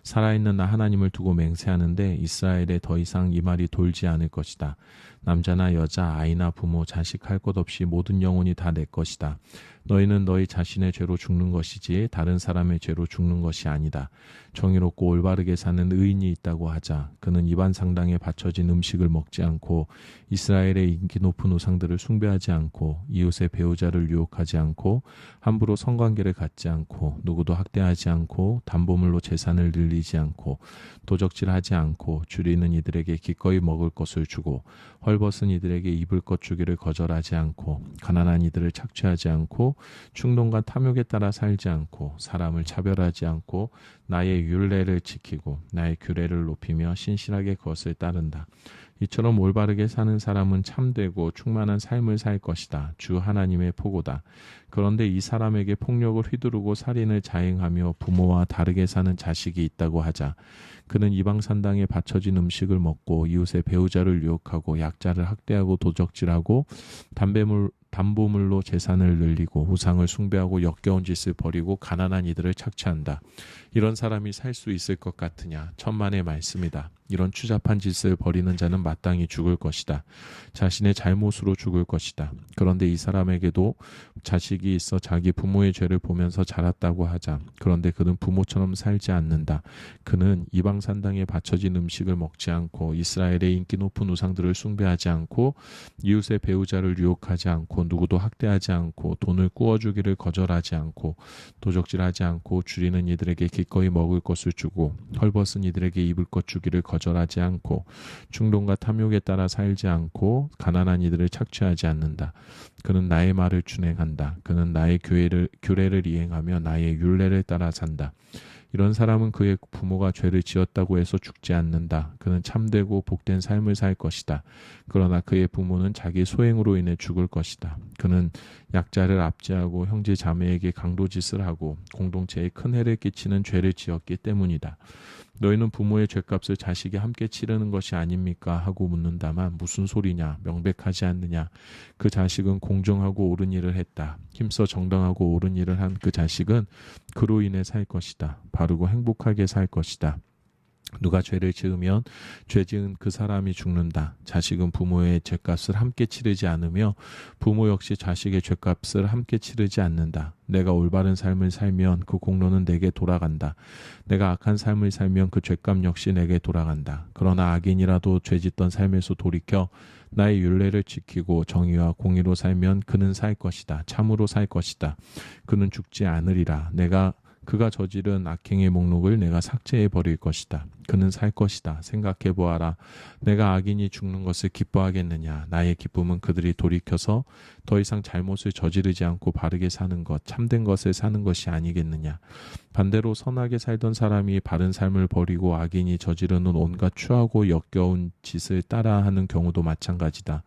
살아있는 나 하나님을 두고 맹세하는데 이스라엘에 더 이상 이 말이 돌지 않을 것이다. 남자나 여자, 아이나 부모, 자식 할 것 없이 모든 영혼이 다 내 것이다. 너희는 너희 자신의 죄로 죽는 것이지 다른 사람의 죄로 죽는 것이 아니다. 정의롭고 올바르게 사는 의인이 있다고 하자. 그는 입안 상당에 바쳐진 음식을 먹지 않고 이스라엘의 인기 높은 우상들을 숭배하지 않고 이웃의 배우자를 유혹하지 않고 함부로 성관계를 갖지 않고 누구도 학대하지 않고 담보물로 재산을 늘리지 않고 도적질하지 않고 줄이는 이들에게 기꺼이 먹을 것을 주고 헐벗은 이들에게 입을 것 주기를 거절하지 않고 가난한 이들을 착취하지 않고 충동과 탐욕에 따라 살지 않고 사람을 차별하지 않고 나의 율례를 지키고 나의 규례를 높이며 신실하게 그것을 따른다. 이처럼 올바르게 사는 사람은 참되고 충만한 삶을 살 것이다. 주 하나님의 포고다. 그런데 이 사람에게 폭력을 휘두르고 살인을 자행하며 부모와 다르게 사는 자식이 있다고 하자. 그는 이방산당에 바쳐진 음식을 먹고 이웃의 배우자를 유혹하고 약자를 학대하고 도적질하고 담보물로 재산을 늘리고 우상을 숭배하고 역겨운 짓을 벌이고 가난한 이들을 착취한다. 이런 사람이 살 수 있을 것 같으냐? 천만의 말씀이다. 이런 추잡한 짓을 벌이는 자는 마땅히 죽을 것이다. 자신의 잘못으로 죽을 것이다. 그런데 이 사람에게도 자식이 있어 자기 부모의 죄를 보면서 자랐다고 하자. 그런데 그는 부모처럼 살지 않는다. 그는 이방산당에 바쳐진 음식을 먹지 않고 이스라엘의 인기 높은 우상들을 숭배하지 않고 이웃의 배우자를 유혹하지 않고 누구도 학대하지 않고 돈을 꾸어주기를 거절하지 않고 도적질하지 않고 줄이는 이들에게 기꺼이 먹을 것을 주고 헐벗은 이들에게 입을 것 주기를 거절하지 않고 충동과 탐욕에 따라 살지 않고 가난한 이들을 착취하지 않는다. 그는 나의 말을 준행한다. 그는 나의 규례를 이행하며 나의 율례를 따라 산다. 이런 사람은 그의 부모가 죄를 지었다고 해서 죽지 않는다. 그는 참되고 복된 삶을 살 것이다. 그러나 그의 부모는 자기 소행으로 인해 죽을 것이다. 그는 약자를 압제하고 형제 자매에게 강도짓을 하고 공동체에 큰 해를 끼치는 죄를 지었기 때문이다. 너희는 부모의 죄값을 자식이 함께 치르는 것이 아닙니까? 하고 묻는다만 무슨 소리냐? 명백하지 않느냐? 그 자식은 공정하고 옳은 일을 했다. 힘써 정당하고 옳은 일을 한 그 자식은 그로 인해 살 것이다. 바르고 행복하게 살 것이다. 누가 죄를 지으면 죄 지은 그 사람이 죽는다. 자식은 부모의 죄값을 함께 치르지 않으며 부모 역시 자식의 죄값을 함께 치르지 않는다. 내가 올바른 삶을 살면 그 공로는 내게 돌아간다. 내가 악한 삶을 살면 그 죄값 역시 내게 돌아간다. 그러나 악인이라도 죄짓던 삶에서 돌이켜 나의 율례를 지키고 정의와 공의로 살면 그는 살 것이다. 참으로 살 것이다. 그는 죽지 않으리라. 그가 저지른 악행의 목록을 내가 삭제해 버릴 것이다. 그는 살 것이다. 생각해 보아라. 내가 악인이 죽는 것을 기뻐하겠느냐. 나의 기쁨은 그들이 돌이켜서 더 이상 잘못을 저지르지 않고 바르게 사는 것, 참된 것을 사는 것이 아니겠느냐. 반대로 선하게 살던 사람이 바른 삶을 버리고 악인이 저지르는 온갖 추하고 역겨운 짓을 따라하는 경우도 마찬가지다.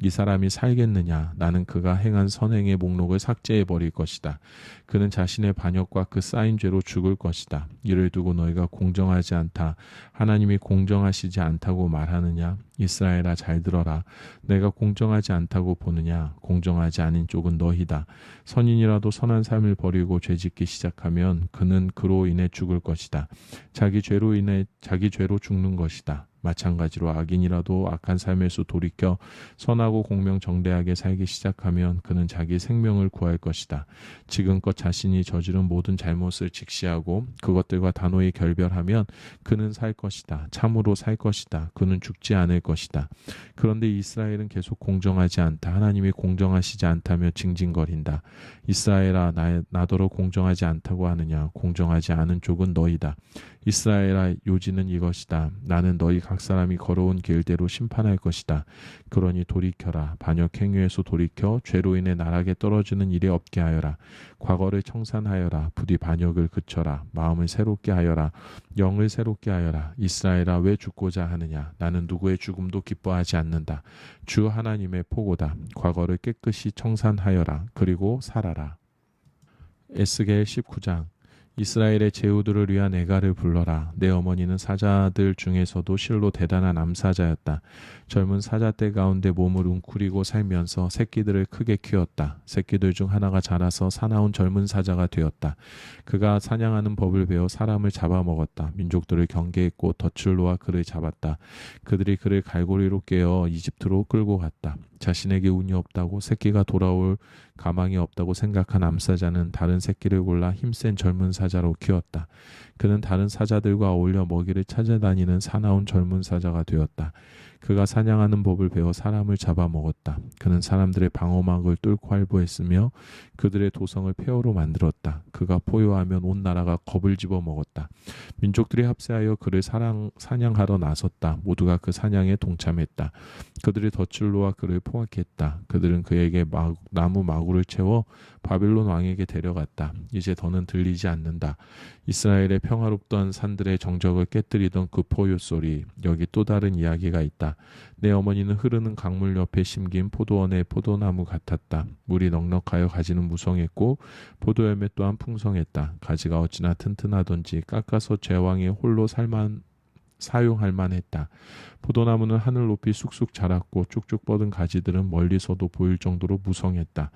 이 사람이 살겠느냐. 나는 그가 행한 선행의 목록을 삭제해 버릴 것이다. 그는 자신의 반역과 그 쌓인 죄로 죽을 것이다. 이를 두고 너희가 공정하지 않다. 하나님이 공정하시지 않다고 말하느냐. 이스라엘아 잘 들어라. 내가 공정하지 않다고 보느냐. 공정하지 않은 쪽은 너희다. 선인이라도 선한 삶을 버리고 죄짓기 시작하면 그는 그로 인해 죽을 것이다. 자기 죄로 인해 자기 죄로 죽는 것이다. 마찬가지로 악인이라도 악한 삶에서 돌이켜 선하고 공명정대하게 살기 시작하면 그는 자기 생명을 구할 것이다. 지금껏 자신이 저지른 모든 잘못을 직시하고 그것들과 단호히 결별하면 그는 살 것이다. 참으로 살 것이다. 그는 죽지 않을 것이다. 그런데 이스라엘은 계속 공정하지 않다. 하나님이 공정하시지 않다며 징징거린다. 이스라엘아 나더러 공정하지 않다고 하느냐. 공정하지 않은 쪽은 너희다. 이스라엘아 요지는 이것이다. 나는 너희 각 사람이 걸어온 길대로 심판할 것이다. 그러니 돌이켜라. 반역 행위에서 돌이켜 죄로 인해 나락에 떨어지는 일이 없게 하여라. 과거를 청산하여라. 부디 반역을 그쳐라. 마음을 새롭게 하여라. 영을 새롭게 하여라. 이스라엘아 왜 죽고자 하느냐. 나는 누구의 죽음도 기뻐하지 않는다. 주 하나님의 포고다. 과거를 깨끗이 청산하여라. 그리고 살아라. 에스겔 19장. 이스라엘의 제후들을 위한 애가를 불러라. 내 어머니는 사자들 중에서도 실로 대단한 암사자였다. 젊은 사자떼 가운데 몸을 웅크리고 살면서 새끼들을 크게 키웠다. 새끼들 중 하나가 자라서 사나운 젊은 사자가 되었다. 그가 사냥하는 법을 배워 사람을 잡아먹었다. 민족들을 경계했고 덫을 놓아 그를 잡았다. 그들이 그를 갈고리로 깨어 이집트로 끌고 갔다. 자신에게 운이 없다고 새끼가 돌아올 가망이 없다고 생각한 암사자는 다른 새끼를 골라 힘센 젊은 사자로 키웠다. 그는 다른 사자들과 어울려 먹이를 찾아다니는 사나운 젊은 사자가 되었다. 그가 사냥하는 법을 배워 사람을 잡아먹었다. 그는 사람들의 방어막을 뚫고 활보했으며 그들의 도성을 폐허로 만들었다. 그가 포효하면 온 나라가 겁을 집어먹었다. 민족들이 합세하여 그를 사냥하러 나섰다. 모두가 그 사냥에 동참했다. 그들이 덫을 놓아 그를 포악했다. 그들은 그에게 나무 마구를 채워 바빌론 왕에게 데려갔다. 이제 더는 들리지 않는다. 이스라엘의 평화롭던 산들의 정적을 깨뜨리던 그 포효 소리. 여기 또 다른 이야기가 있다. 내 어머니는 흐르는 강물 옆에 심긴 포도원의 포도나무 같았다. 물이 넉넉하여 가지는 무성했고 포도열매 또한 풍성했다. 가지가 어찌나 튼튼하던지 깎아서 제왕의 홀로 사용할 만했다. 포도나무는 하늘 높이 쑥쑥 자랐고 쭉쭉 뻗은 가지들은 멀리서도 보일 정도로 무성했다.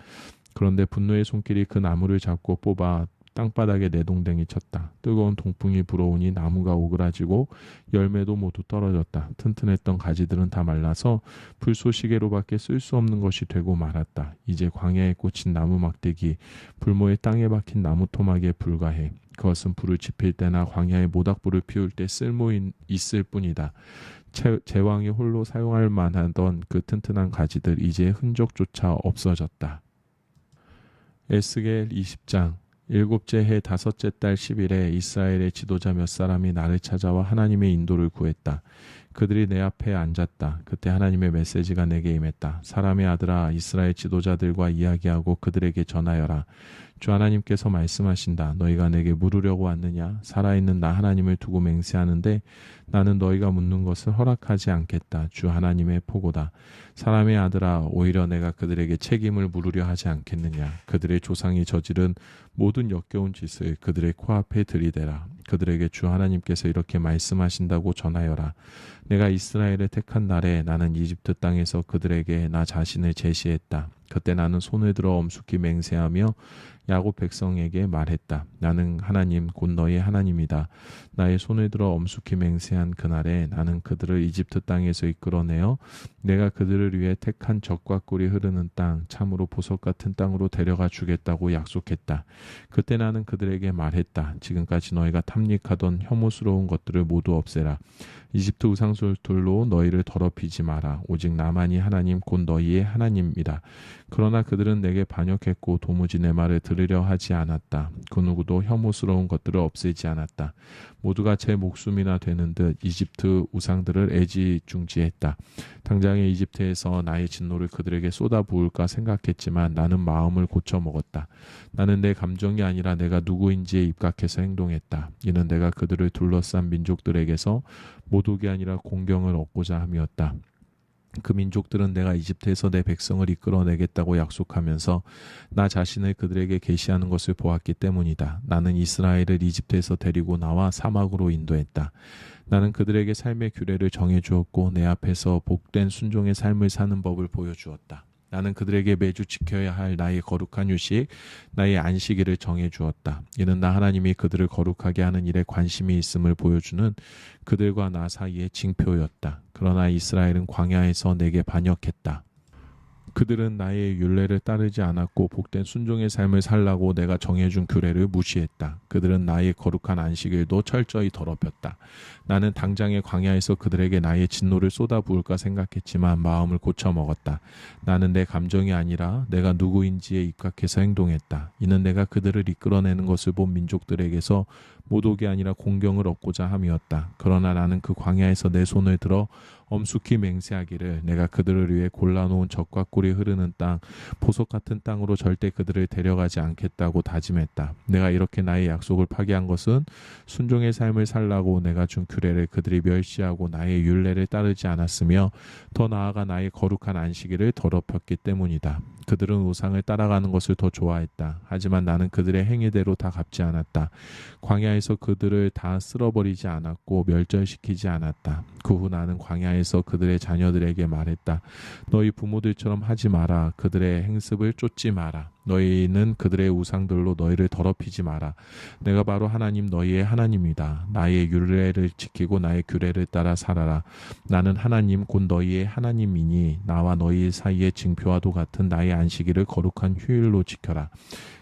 그런데 분노의 손길이 그 나무를 잡고 뽑아 땅바닥에 내동댕이 쳤다. 뜨거운 동풍이 불어오니 나무가 오그라지고 열매도 모두 떨어졌다. 튼튼했던 가지들은 다 말라서 불쏘시개로밖에 쓸 수 없는 것이 되고 말았다. 이제 광야에 꽂힌 나무 막대기, 불모에 땅에 박힌 나무 토막에 불과해. 그것은 불을 지필 때나 광야에 모닥불을 피울 때 쓸모 있을 뿐이다. 제왕이 홀로 사용할 만하던 그 튼튼한 가지들 이제 흔적조차 없어졌다. 에스겔 20장. 일곱째 해 다섯째 달 10일에 이스라엘의 지도자 몇 사람이 나를 찾아와 하나님의 인도를 구했다. 그들이 내 앞에 앉았다. 그때 하나님의 메시지가 내게 임했다. 사람의 아들아, 이스라엘 지도자들과 이야기하고 그들에게 전하여라. 주 하나님께서 말씀하신다. 너희가 내게 물으려고 왔느냐? 살아있는 나 하나님을 두고 맹세하는데 나는 너희가 묻는 것을 허락하지 않겠다. 주 하나님의 포고다. 사람의 아들아, 오히려 내가 그들에게 책임을 물으려 하지 않겠느냐? 그들의 조상이 저지른 모든 역겨운 짓을 그들의 코앞에 들이대라. 그들에게 주 하나님께서 이렇게 말씀하신다고 전하여라. 내가 이스라엘을 택한 날에 나는 이집트 땅에서 그들에게 나 자신을 제시했다. 그때 나는 손을 들어 엄숙히 맹세하며 야곱 백성에게 말했다. 나는 하나님 곧 너희 하나님이다. 나의 손을 들어 엄숙히 맹세한 그날에 나는 그들을 이집트 땅에서 이끌어내어 내가 그들을 위해 택한 젖과 꿀이 흐르는 땅, 참으로 보석 같은 땅으로 데려가 주겠다고 약속했다. 그때 나는 그들에게 말했다. 지금까지 너희가 탐닉하던 혐오스러운 것들을 모두 없애라. 이집트 우상술들로 너희를 더럽히지 마라. 오직 나만이 하나님 곧 너희의 하나님이다. 그러나 그들은 내게 반역했고 도무지 내 말을 들을 들으려 하지 않았다. 그 누구도 혐오스러운 것들을 없애지 않았다. 모두가 제 목숨이나 되는 듯 이집트 우상들을 애지중지했다. 당장에 이집트에서 나의 진노를 그들에게 쏟아부을까 생각했지만 나는 마음을 고쳐 먹었다. 나는 내 감정이 아니라 내가 누구인지에 입각해서 행동했다. 이는 내가 그들을 둘러싼 민족들에게서 모독이 아니라 공경을 얻고자 함이었다. 그 민족들은 내가 이집트에서 내 백성을 이끌어내겠다고 약속하면서 나 자신을 그들에게 계시하는 것을 보았기 때문이다. 나는 이스라엘을 이집트에서 데리고 나와 사막으로 인도했다. 나는 그들에게 삶의 규례를 정해주었고 내 앞에서 복된 순종의 삶을 사는 법을 보여주었다. 나는 그들에게 매주 지켜야 할 나의 거룩한 휴식, 나의 안식일을 정해주었다. 이는 나 하나님이 그들을 거룩하게 하는 일에 관심이 있음을 보여주는 그들과 나 사이의 징표였다. 그러나 이스라엘은 광야에서 내게 반역했다. 그들은 나의 율례를 따르지 않았고 복된 순종의 삶을 살라고 내가 정해준 규례를 무시했다. 그들은 나의 거룩한 안식일도 철저히 더럽혔다. 나는 당장의 광야에서 그들에게 나의 진노를 쏟아부을까 생각했지만 마음을 고쳐 먹었다. 나는 내 감정이 아니라 내가 누구인지에 입각해서 행동했다. 이는 내가 그들을 이끌어내는 것을 본 민족들에게서 모독이 아니라 공경을 얻고자 함이었다. 그러나 나는 그 광야에서 내 손을 들어 엄숙히 맹세하기를 내가 그들을 위해 골라놓은 젖과 꿀이 흐르는 땅, 보석 같은 땅으로 절대 그들을 데려가지 않겠다고 다짐했다. 내가 이렇게 나의 약속을 파기한 것은 순종의 삶을 살라고 내가 준 규례를 그들이 멸시하고 나의 율례를 따르지 않았으며 더 나아가 나의 거룩한 안식일을 더럽혔기 때문이다. 그들은 우상을 따라가는 것을 더 좋아했다. 하지만 나는 그들의 행위대로 다 갚지 않았다. 광야에서 그들을 다 쓸어버리지 않았고 멸절시키지 않았다. 그 후 나는 광야에서 그들의 자녀들에게 말했다. 너희 부모들처럼 하지 마라. 그들의 행습을 쫓지 마라. 너희는 그들의 우상들로 너희를 더럽히지 마라. 내가 바로 하나님 너희의 하나님이다. 나의 율례를 지키고 나의 규례를 따라 살아라. 나는 하나님 곧 너희의 하나님이니 나와 너희 사이의 징표와도 같은 나의 안식일을 거룩한 휴일로 지켜라.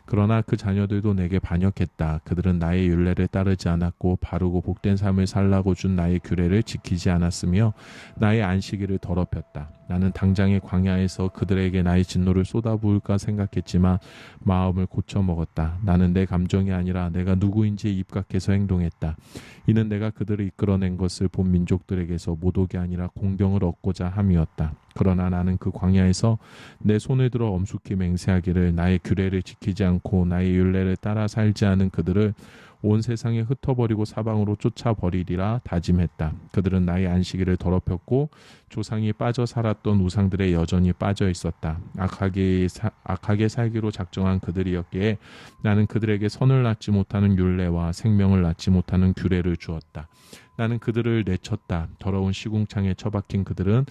그러나 그 자녀들도 내게 반역했다. 그들은 나의 율례를 따르지 않았고 바르고 복된 삶을 살라고 준 나의 규례를 지키지 않았으며 나의 안식일을 더럽혔다. 나는 당장의 광야에서 그들에게 나의 진노를 쏟아부을까 생각했지만 마음을 고쳐 먹었다. 나는 내 감정이 아니라 내가 누구인지에 입각해서 행동했다. 이는 내가 그들을 이끌어낸 것을 본 민족들에게서 모독이 아니라 공경을 얻고자 함이었다. 그러나 나는 그 광야에서 내 손을 들어 엄숙히 맹세하기를 나의 규례를 지키지 않고 나의 율례를 따라 살지 않은 그들을 온 세상에 흩어버리고 사방으로 쫓아버리리라 다짐했다. 그들은 나의 안식일을 더럽혔고 조상이 빠져 살았던 우상들에 여전히 빠져 있었다. 악하게 살기로 작정한 그들이었기에 나는 그들에게 선을 낳지 못하는 율례와 생명을 낳지 못하는 규례를 주었다. 나는 그들을 내쳤다. 더러운 시궁창에 처박힌 그들은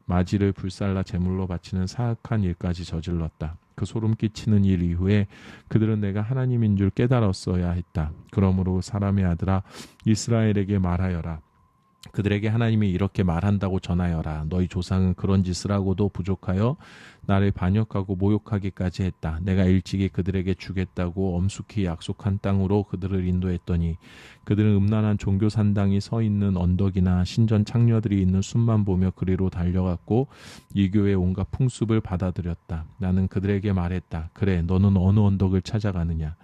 마지를 불살라 제물로 바치는 사악한 일까지 저질렀다. 그 소름 끼치는 일 이후에 그들은 내가 하나님인 줄 깨달았어야 했다. 그러므로 사람의 아들아 이스라엘에게 말하여라. 그들에게 하나님이 이렇게 말한다고 전하여라. 너희 조상은 그런 짓을 하고도 부족하여 나를 반역하고 모욕하기까지 했다. 내가 일찍이 그들에게 주겠다고 엄숙히 약속한 땅으로 그들을 인도했더니 그들은 음란한 종교 산당이 서 있는 언덕이나 신전 창녀들이 있는 숲만 보며 그리로 달려갔고 이교의 온갖 풍습을 받아들였다. 나는 그들에게 말했다. 그래, 너는 어느 언덕을 찾아가느냐?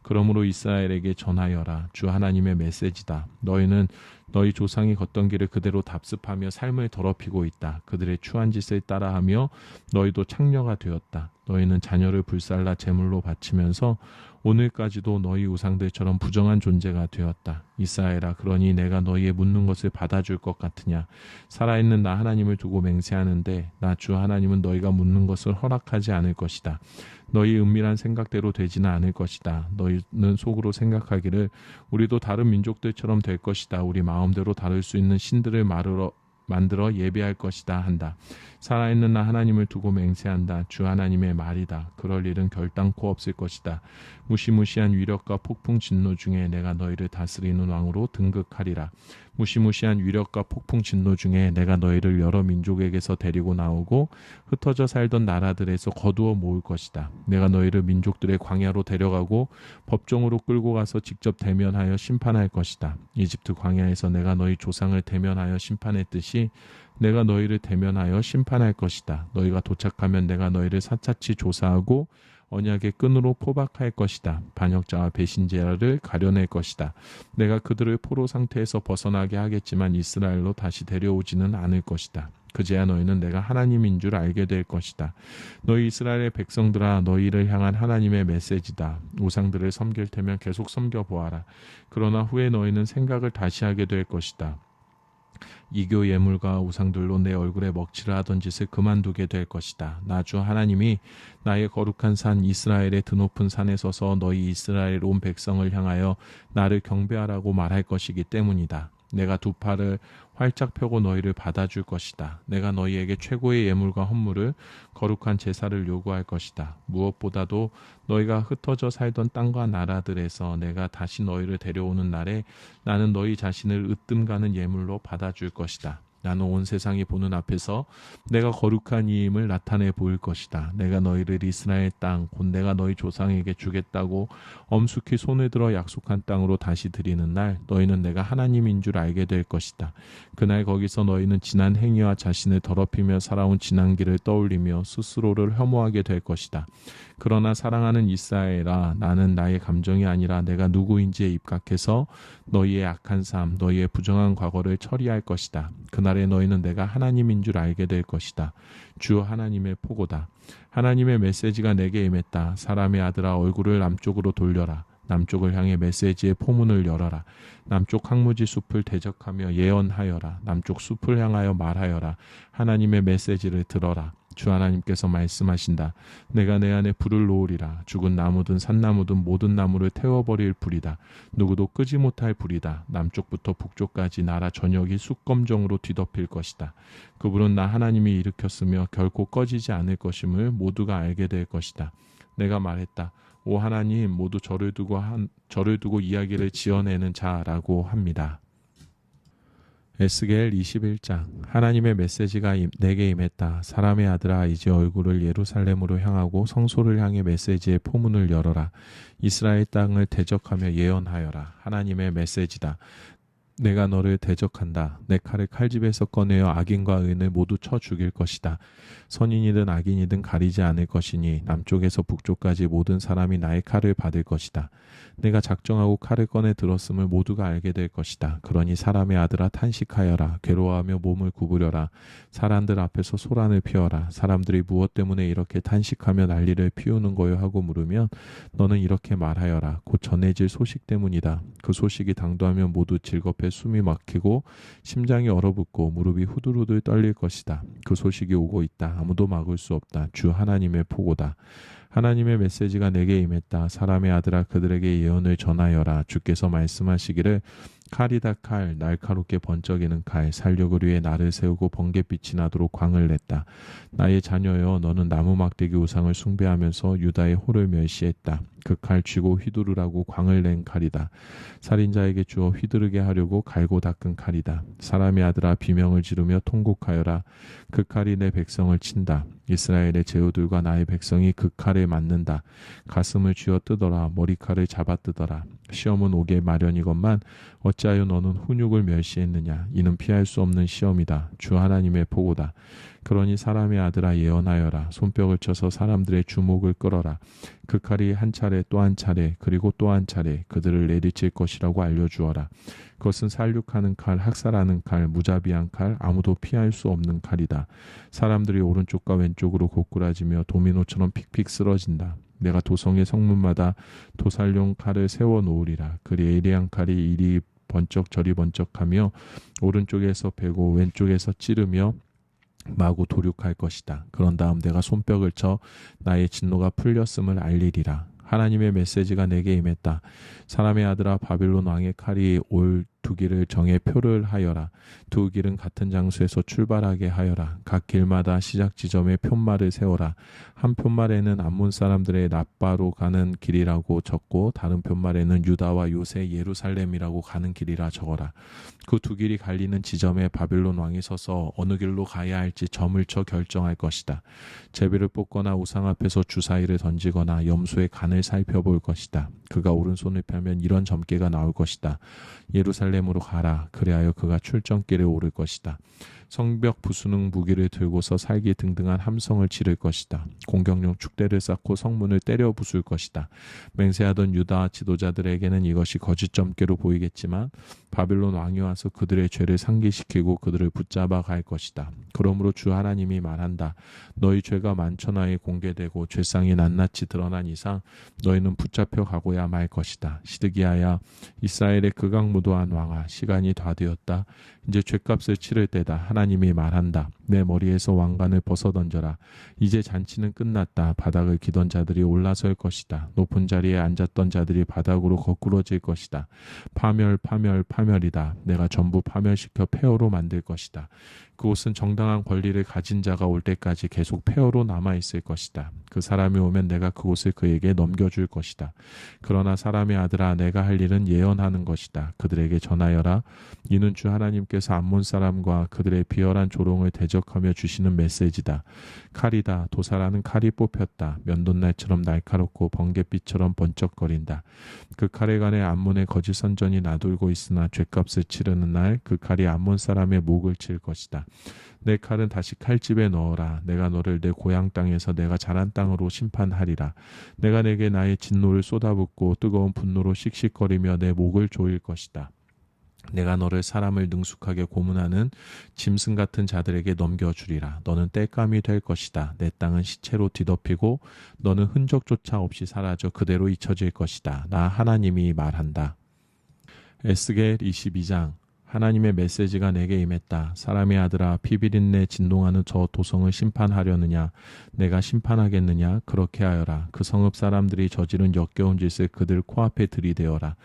그러므로 이스라엘에게 전하여라. 주 하나님의 메시지다. 너희는 너희 조상이 걷던 길을 그대로 답습하며 삶을 더럽히고 있다. 그들의 추한 짓을 따라하며 너희도 창녀가 되었다. 너희는 자녀를 불살라 제물로 바치면서 오늘까지도 너희 우상들처럼 부정한 존재가 되었다. 이스라엘아, 그러니 내가 너희의 묻는 것을 받아줄 것 같으냐? 살아있는 나 하나님을 두고 맹세하는데 나 주 하나님은 너희가 묻는 것을 허락하지 않을 것이다. 너희 은밀한 생각대로 되지는 않을 것이다. 너희는 속으로 생각하기를 우리도 다른 민족들처럼 될 것이다. 우리 마음대로 다룰 수 있는 신들을 만들어 예배할 것이다 한다. 살아있는 나 하나님을 두고 맹세한다. 주 하나님의 말이다. 그럴 일은 결단코 없을 것이다. 무시무시한 위력과 폭풍 진노 중에 내가 너희를 다스리는 왕으로 등극하리라. 무시무시한 위력과 폭풍 진노 중에 내가 너희를 여러 민족에게서 데리고 나오고 흩어져 살던 나라들에서 거두어 모을 것이다. 내가 너희를 민족들의 광야로 데려가고 법정으로 끌고 가서 직접 대면하여 심판할 것이다. 이집트 광야에서 내가 너희 조상을 대면하여 심판했듯이 내가 너희를 대면하여 심판할 것이다. 너희가 도착하면 내가 너희를 사차치 조사하고 언약의 끈으로 포박할 것이다. 반역자와 배신자를 가려낼 것이다. 내가 그들을 포로 상태에서 벗어나게 하겠지만 이스라엘로 다시 데려오지는 않을 것이다. 그제야 너희는 내가 하나님인 줄 알게 될 것이다. 너희 이스라엘의 백성들아, 너희를 향한 하나님의 메시지다. 우상들을 섬길 테면 계속 섬겨보아라. 그러나 후에 너희는 생각을 다시 하게 될 것이다. 이교 예물과 우상들로 내 얼굴에 먹칠을 하던 짓을 그만두게 될 것이다. 나 주 하나님이 나의 거룩한 산 이스라엘의 드높은 산에 서서 너희 이스라엘 온 백성을 향하여 나를 경배하라고 말할 것이기 때문이다. 내가 두 팔을 활짝 펴고 너희를 받아줄 것이다. 내가 너희에게 최고의 예물과 헌물을 거룩한 제사를 요구할 것이다. 무엇보다도 너희가 흩어져 살던 땅과 나라들에서 내가 다시 너희를 데려오는 날에 나는 너희 자신을 으뜸가는 예물로 받아줄 것이다. 나는 온 세상이 보는 앞에서 내가 거룩한 이임을 나타내 보일 것이다. 내가 너희를 이스라엘 땅, 곧 내가 너희 조상에게 주겠다고 엄숙히 손을 들어 약속한 땅으로 다시 드리는 날, 너희는 내가 하나님인 줄 알게 될 것이다. 그날 거기서 너희는 지난 행위와 자신을 더럽히며 살아온 지난 길을 떠올리며 스스로를 혐오하게 될 것이다. 그러나 사랑하는 이스라엘아, 나는 나의 감정이 아니라 내가 누구인지에 입각해서 너희의 악한 삶, 너희의 부정한 과거를 처리할 것이다. 그날에 너희는 내가 하나님인 줄 알게 될 것이다. 주 하나님의 포고다. 하나님의 메시지가 내게 임했다. 사람의 아들아, 얼굴을 남쪽으로 돌려라. 남쪽을 향해 메시지의 포문을 열어라. 남쪽 항무지 숲을 대적하며 예언하여라. 남쪽 숲을 향하여 말하여라. 하나님의 메시지를 들어라. 주 하나님께서 말씀하신다. 내가 내 안에 불을 놓으리라. 죽은 나무든 산나무든 모든 나무를 태워버릴 불이다. 누구도 끄지 못할 불이다. 남쪽부터 북쪽까지 나라 전역이 숯검정으로 뒤덮일 것이다. 그 불은 나 하나님이 일으켰으며 결코 꺼지지 않을 것임을 모두가 알게 될 것이다. 내가 말했다. 오 하나님, 모두 저를 두고 이야기를 지어내는 자라고 합니다. 에스겔 21장. 하나님의 메시지가 내게 임했다. 사람의 아들아, 이제 얼굴을 예루살렘으로 향하고 성소를 향해 메시지의 포문을 열어라. 이스라엘 땅을 대적하며 예언하여라. 하나님의 메시지다. 내가 너를 대적한다. 내 칼을 칼집에서 꺼내어 악인과 의인을 모두 쳐 죽일 것이다. 선인이든 악인이든 가리지 않을 것이니 남쪽에서 북쪽까지 모든 사람이 나의 칼을 받을 것이다. 내가 작정하고 칼을 꺼내 들었음을 모두가 알게 될 것이다. 그러니 사람의 아들아, 탄식하여라. 괴로워하며 몸을 구부려라. 사람들 앞에서 소란을 피워라. 사람들이 무엇 때문에 이렇게 탄식하며 난리를 피우는 거요 하고 물으면 너는 이렇게 말하여라. 곧 전해질 소식 때문이다. 그 소식이 당도하면 모두 즐겁해 숨이 막히고 심장이 얼어붙고 무릎이 후들후들 떨릴 것이다. 그 소식이 오고 있다. 아무도 막을 수 없다. 주 하나님의 포고다. 하나님의 메시지가 내게 임했다. 사람의 아들아, 그들에게 예언을 전하여라. 주께서 말씀하시기를 칼이다 칼, 날카롭게 번쩍이는 칼, 살력을 위해 나를 세우고 번갯빛이 나도록 광을 냈다. 나의 자녀여, 너는 나무 막대기 우상을 숭배하면서 유다의 호를 멸시했다. 그 칼 쥐고 휘두르라고 광을 낸 칼이다. 살인자에게 주어 휘두르게 하려고 갈고 닦은 칼이다. 사람의 아들아, 비명을 지르며 통곡하여라. 그 칼이 내 백성을 친다. 이스라엘의 제후들과 나의 백성이 그 칼에 맞는다. 가슴을 쥐어 뜯어라. 머리칼을 잡아 뜯어라. 시험은 오게 마련이건만 어찌하여 너는 훈육을 멸시했느냐. 이는 피할 수 없는 시험이다. 주 하나님의 포고다. 그러니 사람의 아들아, 예언하여라. 손뼉을 쳐서 사람들의 주목을 끌어라. 그 칼이 한 차례 또 한 차례 그리고 또 한 차례 그들을 내리칠 것이라고 알려주어라. 그것은 살육하는 칼, 학살하는 칼, 무자비한 칼, 아무도 피할 수 없는 칼이다. 사람들이 오른쪽과 왼쪽으로 고꾸라지며 도미노처럼 픽픽 쓰러진다. 내가 도성의 성문마다 도살용 칼을 세워 놓으리라. 그 예리한 칼이 이리 번쩍 저리 번쩍하며 오른쪽에서 베고 왼쪽에서 찌르며 마구 도륙할 것이다. 그런 다음 내가 손뼉을 쳐 나의 진노가 풀렸음을 알리리라. 하나님의 메시지가 내게 임했다. 사람의 아들아, 바빌론 왕의 칼이 올 두 길을 정해 표를 하여라. 두 길은 같은 장소에서 출발하게 하여라. 각 길마다 시작 지점에 편말을 세워라. 한 편말에는 암몬 사람들의 라빠로 가는 길이라고 적고 다른 편말에는 유다와 요새 예루살렘이라고 가는 길이라 적어라. 그 두 길이 갈리는 지점에 바빌론 왕이 서서 어느 길로 가야 할지 점을 쳐 결정할 것이다. 제비를 뽑거나 우상 앞에서 주사위를 던지거나 염소의 간을 살펴볼 것이다. 그가 오른손을 펴면 이런 점괘가 나올 것이다. 예루살렘으로 가라. 그리하여 그가 출정길에 오를 것이다. 성벽 부수는 무기를 들고서 살기 등등한 함성을 지를 것이다. 공격용 축대를 쌓고 성문을 때려 부술 것이다. 맹세하던 유다 지도자들에게는 이것이 거짓 점괘로 보이겠지만 바빌론 왕이 와서 그들의 죄를 상기시키고 그들을 붙잡아 갈 것이다. 그러므로 주 하나님이 말한다. 너희 죄가 만천하에 공개되고 죄상이 낱낱이 드러난 이상 너희는 붙잡혀 가고야 말 것이다. 시드기야야, 이스라엘의 극악무도한 왕아, 시간이 다 되었다. 이제 죄값을 치를 때다. 하나님이 말한다. 내 머리에서 왕관을 벗어던져라. 이제 잔치는 끝났다. 바닥을 기던 자들이 올라설 것이다. 높은 자리에 앉았던 자들이 바닥으로 거꾸러질 것이다. 파멸, 파멸, 파멸이다. 내가 전부 파멸시켜 폐허로 만들 것이다. 그곳은 정당한 권리를 가진 자가 올 때까지 계속 폐허로 남아있을 것이다. 그 사람이 오면 내가 그곳을 그에게 넘겨줄 것이다. 그러나 사람의 아들아, 내가 할 일은 예언하는 것이다. 그들에게 전하여라. 이는 주 하나님께서 암몬 사람과 그들의 비열한 조롱을 대적하며 주시는 메시지다. 칼이다. 도사라는 칼이 뽑혔다. 면도날처럼 날카롭고 번갯빛처럼 번쩍거린다. 그 칼에 관해 암몬의 거짓 선전이 나돌고 있으나 죗값을 치르는 날 그 칼이 암몬 사람의 목을 칠 것이다. 내 칼은 다시 칼집에 넣어라. 내가 너를 내 고향 땅에서 내가 자란 땅으로 심판하리라. 내가 내게 나의 진노를 쏟아붓고 뜨거운 분노로 씩씩거리며 내 목을 조일 것이다. 내가 너를 사람을 능숙하게 고문하는 짐승 같은 자들에게 넘겨주리라. 너는 땔감이 될 것이다. 내 땅은 시체로 뒤덮이고 너는 흔적조차 없이 사라져 그대로 잊혀질 것이다. 나 하나님이 말한다. 에스겔 22장. 하나님의 메시지가 내게 임했다. 사람의 아들아, 피비린내 진동하는 저 도성을 심판하려느냐? 내가 심판하겠느냐? 그렇게 하여라. 그 성읍 사람들이 저지른 역겨운 짓을 그들 코앞에 들이대어라.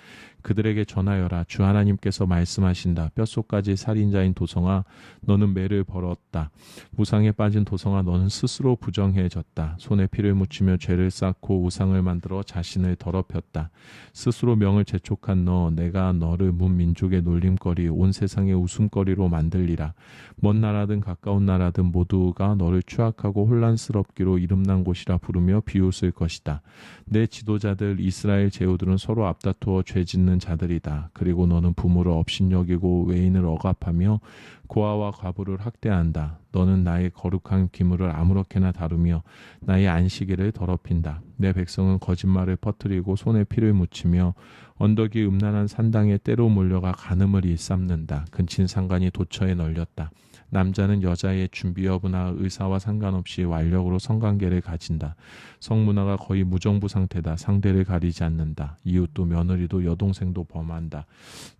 그들에게 전하여라. 주 하나님께서 말씀하신다. 뼛속까지 살인자인 도성아, 너는 매를 벌었다. 무상에 빠진 도성아, 너는 스스로 부정해졌다. 손에 피를 묻히며 죄를 쌓고 우상을 만들어 자신을 더럽혔다. 스스로 명을 재촉한 너, 내가 너를 문 민족의 놀림거리, 온 세상의 웃음거리로 만들리라. 먼 나라든 가까운 나라든 모두가 너를 추악하고 혼란스럽기로 이름난 곳이라 부르며 비웃을 것이다. 내 지도자들 이스라엘 제후들은 서로 앞다투어 죄 짓는 자들이다. 그리고 너는 부모를 업신여기고 외인을 억압하며 고아와 과부를 학대한다. 너는 나의 거룩한 기물을 아무렇게나 다루며 나의 안식일을 더럽힌다. 내 백성은 거짓말을 퍼뜨리고 손에 피를 묻히며 언덕이 음란한 산당에 때로 몰려가 간음을 일삼는다. 근친상간이 도처에 널렸다. 남자는 여자의 준비 여부나 의사와 상관없이 완력으로 성관계를 가진다. 성문화가 거의 무정부 상태다. 상대를 가리지 않는다. 이웃도 며느리도 여동생도 범한다.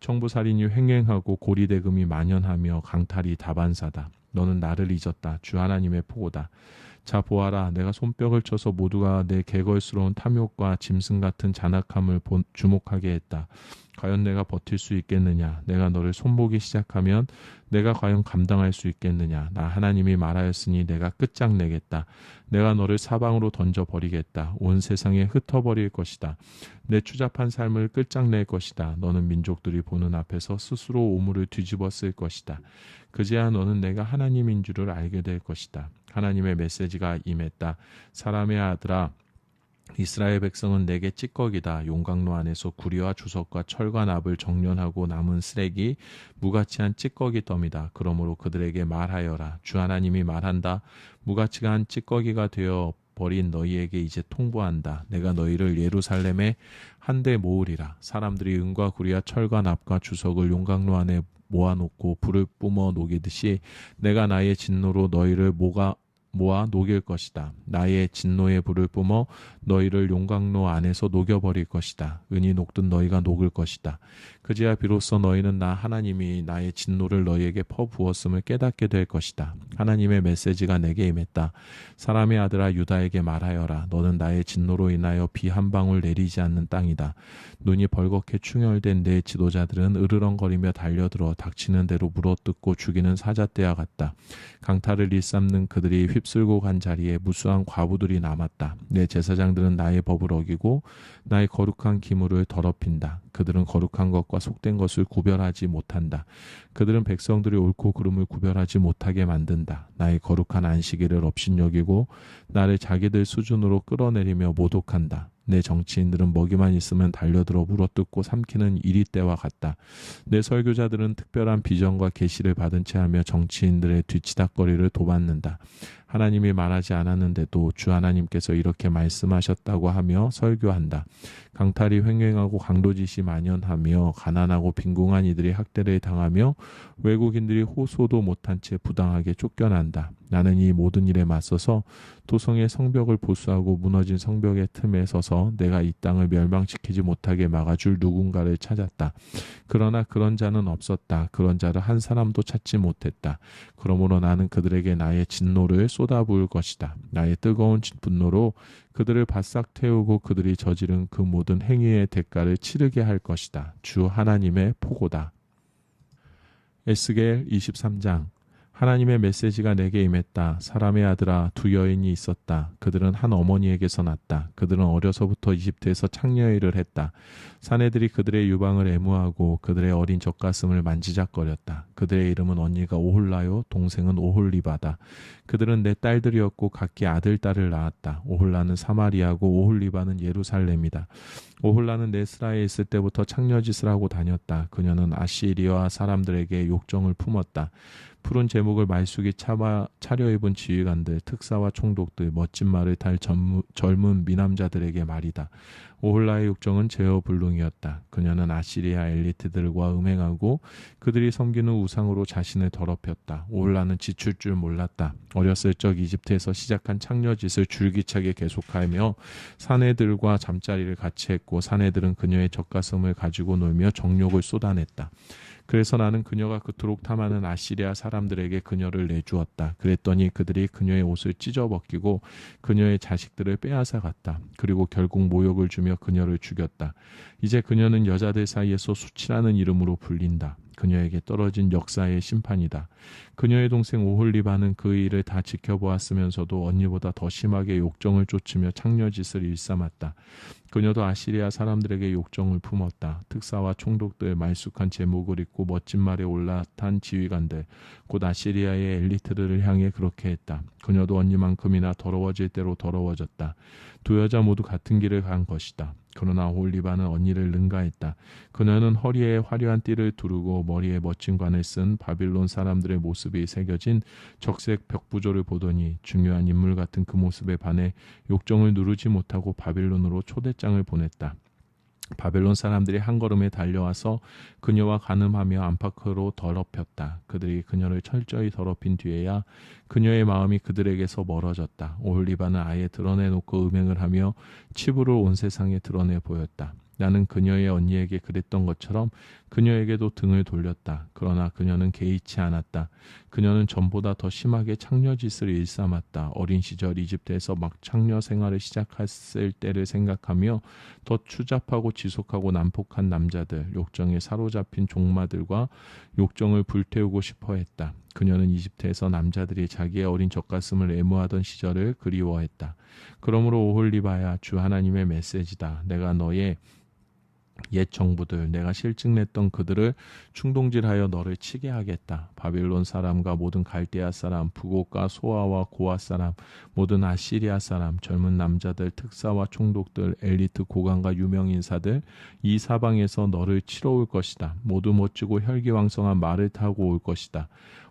청부살인이 횡행하고 고리대금이 만연하며 강탈이 다반사다. 너는 나를 잊었다. 주 하나님의 포고다. 자 보아라, 내가 손뼉을 쳐서 모두가 내 개걸스러운 탐욕과 짐승 같은 잔악함을 주목하게 했다. 과연 내가 버틸 수 있겠느냐? 내가 너를 손보기 시작하면 내가 과연 감당할 수 있겠느냐? 나 하나님이 말하였으니 내가 끝장내겠다. 내가 너를 사방으로 던져버리겠다. 온 세상에 흩어버릴 것이다. 내 추잡한 삶을 끝장낼 것이다. 너는 민족들이 보는 앞에서 스스로 오물을 뒤집어 쓸 것이다. 그제야 너는 내가 하나님인 줄을 알게 될 것이다. 하나님의 메시지가 임했다. 사람의 아들아, 이스라엘 백성은 내게 찌꺼기다. 용광로 안에서 구리와 주석과 철과 납을 정련하고 남은 쓰레기, 무가치한 찌꺼기 더미다. 그러므로 그들에게 말하여라. 주 하나님이 말한다. 무가치가 한 찌꺼기가 되어 버린 너희에게 이제 통보한다. 내가 너희를 예루살렘에 한데 모으리라. 사람들이 은과 구리와 철과 납과 주석을 용광로 안에 모아놓고 불을 뿜어 녹이듯이 내가 나의 진노로 너희를 모아 녹일 것이다. 나의 진노의 불을 뿜어 너희를 용광로 안에서 녹여버릴 것이다. 은이 녹든 너희가 녹을 것이다. 그제야 비로소 너희는 나 하나님이 나의 진노를 너희에게 퍼부었음을 깨닫게 될 것이다. 하나님의 메시지가 내게 임했다. 사람의 아들아, 유다에게 말하여라. 너는 나의 진노로 인하여 비 한 방울 내리지 않는 땅이다. 눈이 벌겋게 충혈된 내 지도자들은 으르렁거리며 달려들어 닥치는 대로 물어뜯고 죽이는 사자떼와 같다. 강탈을 일삼는 그들이 휩쓸고 간 자리에 무수한 과부들이 남았다. 내 제사장들은 나의 법을 어기고 나의 거룩한 기물을 더럽힌다. 그들은 거룩한 것과 속된 것을 구별하지 못한다. 그들은 백성들이 옳고 그름을 구별하지 못하게 만든다. 나의 거룩한 안식일을 업신여기고 나를 자기들 수준으로 끌어내리며 모독한다. 내 정치인들은 먹이만 있으면 달려들어 물어뜯고 삼키는 이리떼와 같다. 내 설교자들은 특별한 비전과 계시를 받은 채 하며 정치인들의 뒤치다거리를 도받는다. 하나님이 말하지 않았는데도 주 하나님께서 이렇게 말씀하셨다고 하며 설교한다. 강탈이 횡행하고 강도짓이 만연하며 가난하고 빈궁한 이들이 학대를 당하며 외국인들이 호소도 못한 채 부당하게 쫓겨난다. 나는 이 모든 일에 맞서서 도성의 성벽을 보수하고 무너진 성벽의 틈에 서서 내가 이 땅을 멸망시키지 못하게 막아줄 누군가를 찾았다. 그러나 그런 자는 없었다. 그런 자를 한 사람도 찾지 못했다. 그러므로 나는 그들에게 나의 진노를 쏟아부을 것이다. 나의 뜨거운 분노로 그들을 바싹 태우고 그들이 저지른 그 모든 행위의 대가를 치르게 할 것이다. 주 하나님의 포고다. 에스겔 23장. 하나님의 메시지가 내게 임했다. 사람의 아들아, 두 여인이 있었다. 그들은 한 어머니에게서 났다. 그들은 어려서부터 이집트에서 창녀일을 했다. 사내들이 그들의 유방을 애무하고 그들의 어린 젖가슴을 만지작거렸다. 그들의 이름은 언니가 오홀라요, 동생은 오홀리바다. 그들은 내 딸들이었고 각기 아들, 딸을 낳았다. 오홀라는 사마리아고 오홀리바는 예루살렘이다. 오홀라는 네스라에 있을 때부터 창녀짓을 하고 다녔다. 그녀는 아시리아 사람들에게 욕정을 품었다. 푸른 제목을 말쑥이 차려입은 지휘관들, 특사와 총독들, 멋진 말을 탈 젊은 미남자들에게 말이다. 오홀라의 욕정은 제어불능이었다. 그녀는 아시리아 엘리트들과 음행하고 그들이 섬기는 우상으로 자신을 더럽혔다. 오홀라는 지출 줄 몰랐다. 어렸을 적 이집트에서 시작한 창녀짓을 줄기차게 계속하며 사내들과 잠자리를 같이 했고 사내들은 그녀의 젖가슴을 가지고 놀며 정욕을 쏟아냈다. 그래서 나는 그녀가 그토록 탐하는 아시리아 사람들에게 그녀를 내주었다. 그랬더니 그들이 그녀의 옷을 찢어벗기고 그녀의 자식들을 빼앗아 갔다. 그리고 결국 모욕을 주며 그녀를 죽였다. 이제 그녀는 여자들 사이에서 수치라는 이름으로 불린다. 그녀에게 떨어진 역사의 심판이다. 그녀의 동생 오홀리바는 그 일을 다 지켜보았으면서도 언니보다 더 심하게 욕정을 쫓으며 창녀짓을 일삼았다. 그녀도 아시리아 사람들에게 욕정을 품었다. 특사와 총독들, 말쑥한 제목을 입고 멋진 말에 올라탄 지휘관들, 곧 아시리아의 엘리트들을 향해 그렇게 했다. 그녀도 언니만큼이나 더러워질 대로 더러워졌다. 두 여자 모두 같은 길을 간 것이다. 그러나 오홀리바는 언니를 능가했다. 그녀는 허리에 화려한 띠를 두르고 머리에 멋진 관을 쓴 바빌론 사람들의 모습이 새겨진 적색 벽부조를 보더니 중요한 인물 같은 그 모습에 반해 욕정을 누르지 못하고 바빌론으로 초대장을 보냈다. 바벨론 사람들이 한 걸음에 달려와서 그녀와 간음하며 안팎으로 더럽혔다. 그들이 그녀를 철저히 더럽힌 뒤에야 그녀의 마음이 그들에게서 멀어졌다. 오홀리바는 아예 드러내놓고 음행을 하며 치부를 온 세상에 드러내 보였다. 나는 그녀의 언니에게 그랬던 것처럼 그녀에게도 등을 돌렸다. 그러나 그녀는 개의치 않았다. 그녀는 전보다 더 심하게 창녀짓을 일삼았다. 어린 시절 이집트에서 막 창녀 생활을 시작했을 때를 생각하며 더 추잡하고 지속하고 난폭한 남자들, 욕정에 사로잡힌 종마들과 욕정을 불태우고 싶어 했다. 그녀는 이집트에서 남자들이 자기의 어린 젖가슴을 애무하던 시절을 그리워했다. 그러므로 오홀리바야, 주 하나님의 메시지다. 내가 너의 옛 정부들, 내가 실증냈던 그들을 충동질하여 너를 치게 하겠다. 바빌론 사람과 모든 갈대아 사람, 북옥과 소아와 고아 사람, 모든 아시리아 사람, 젊은 남자들, 특사와 총독들, 엘리트 고관과 유명 인사들, 이 사방에서 너를 치러 올 것이다. 모두 멋지고 혈기왕성한 말을 타고 올 것이다.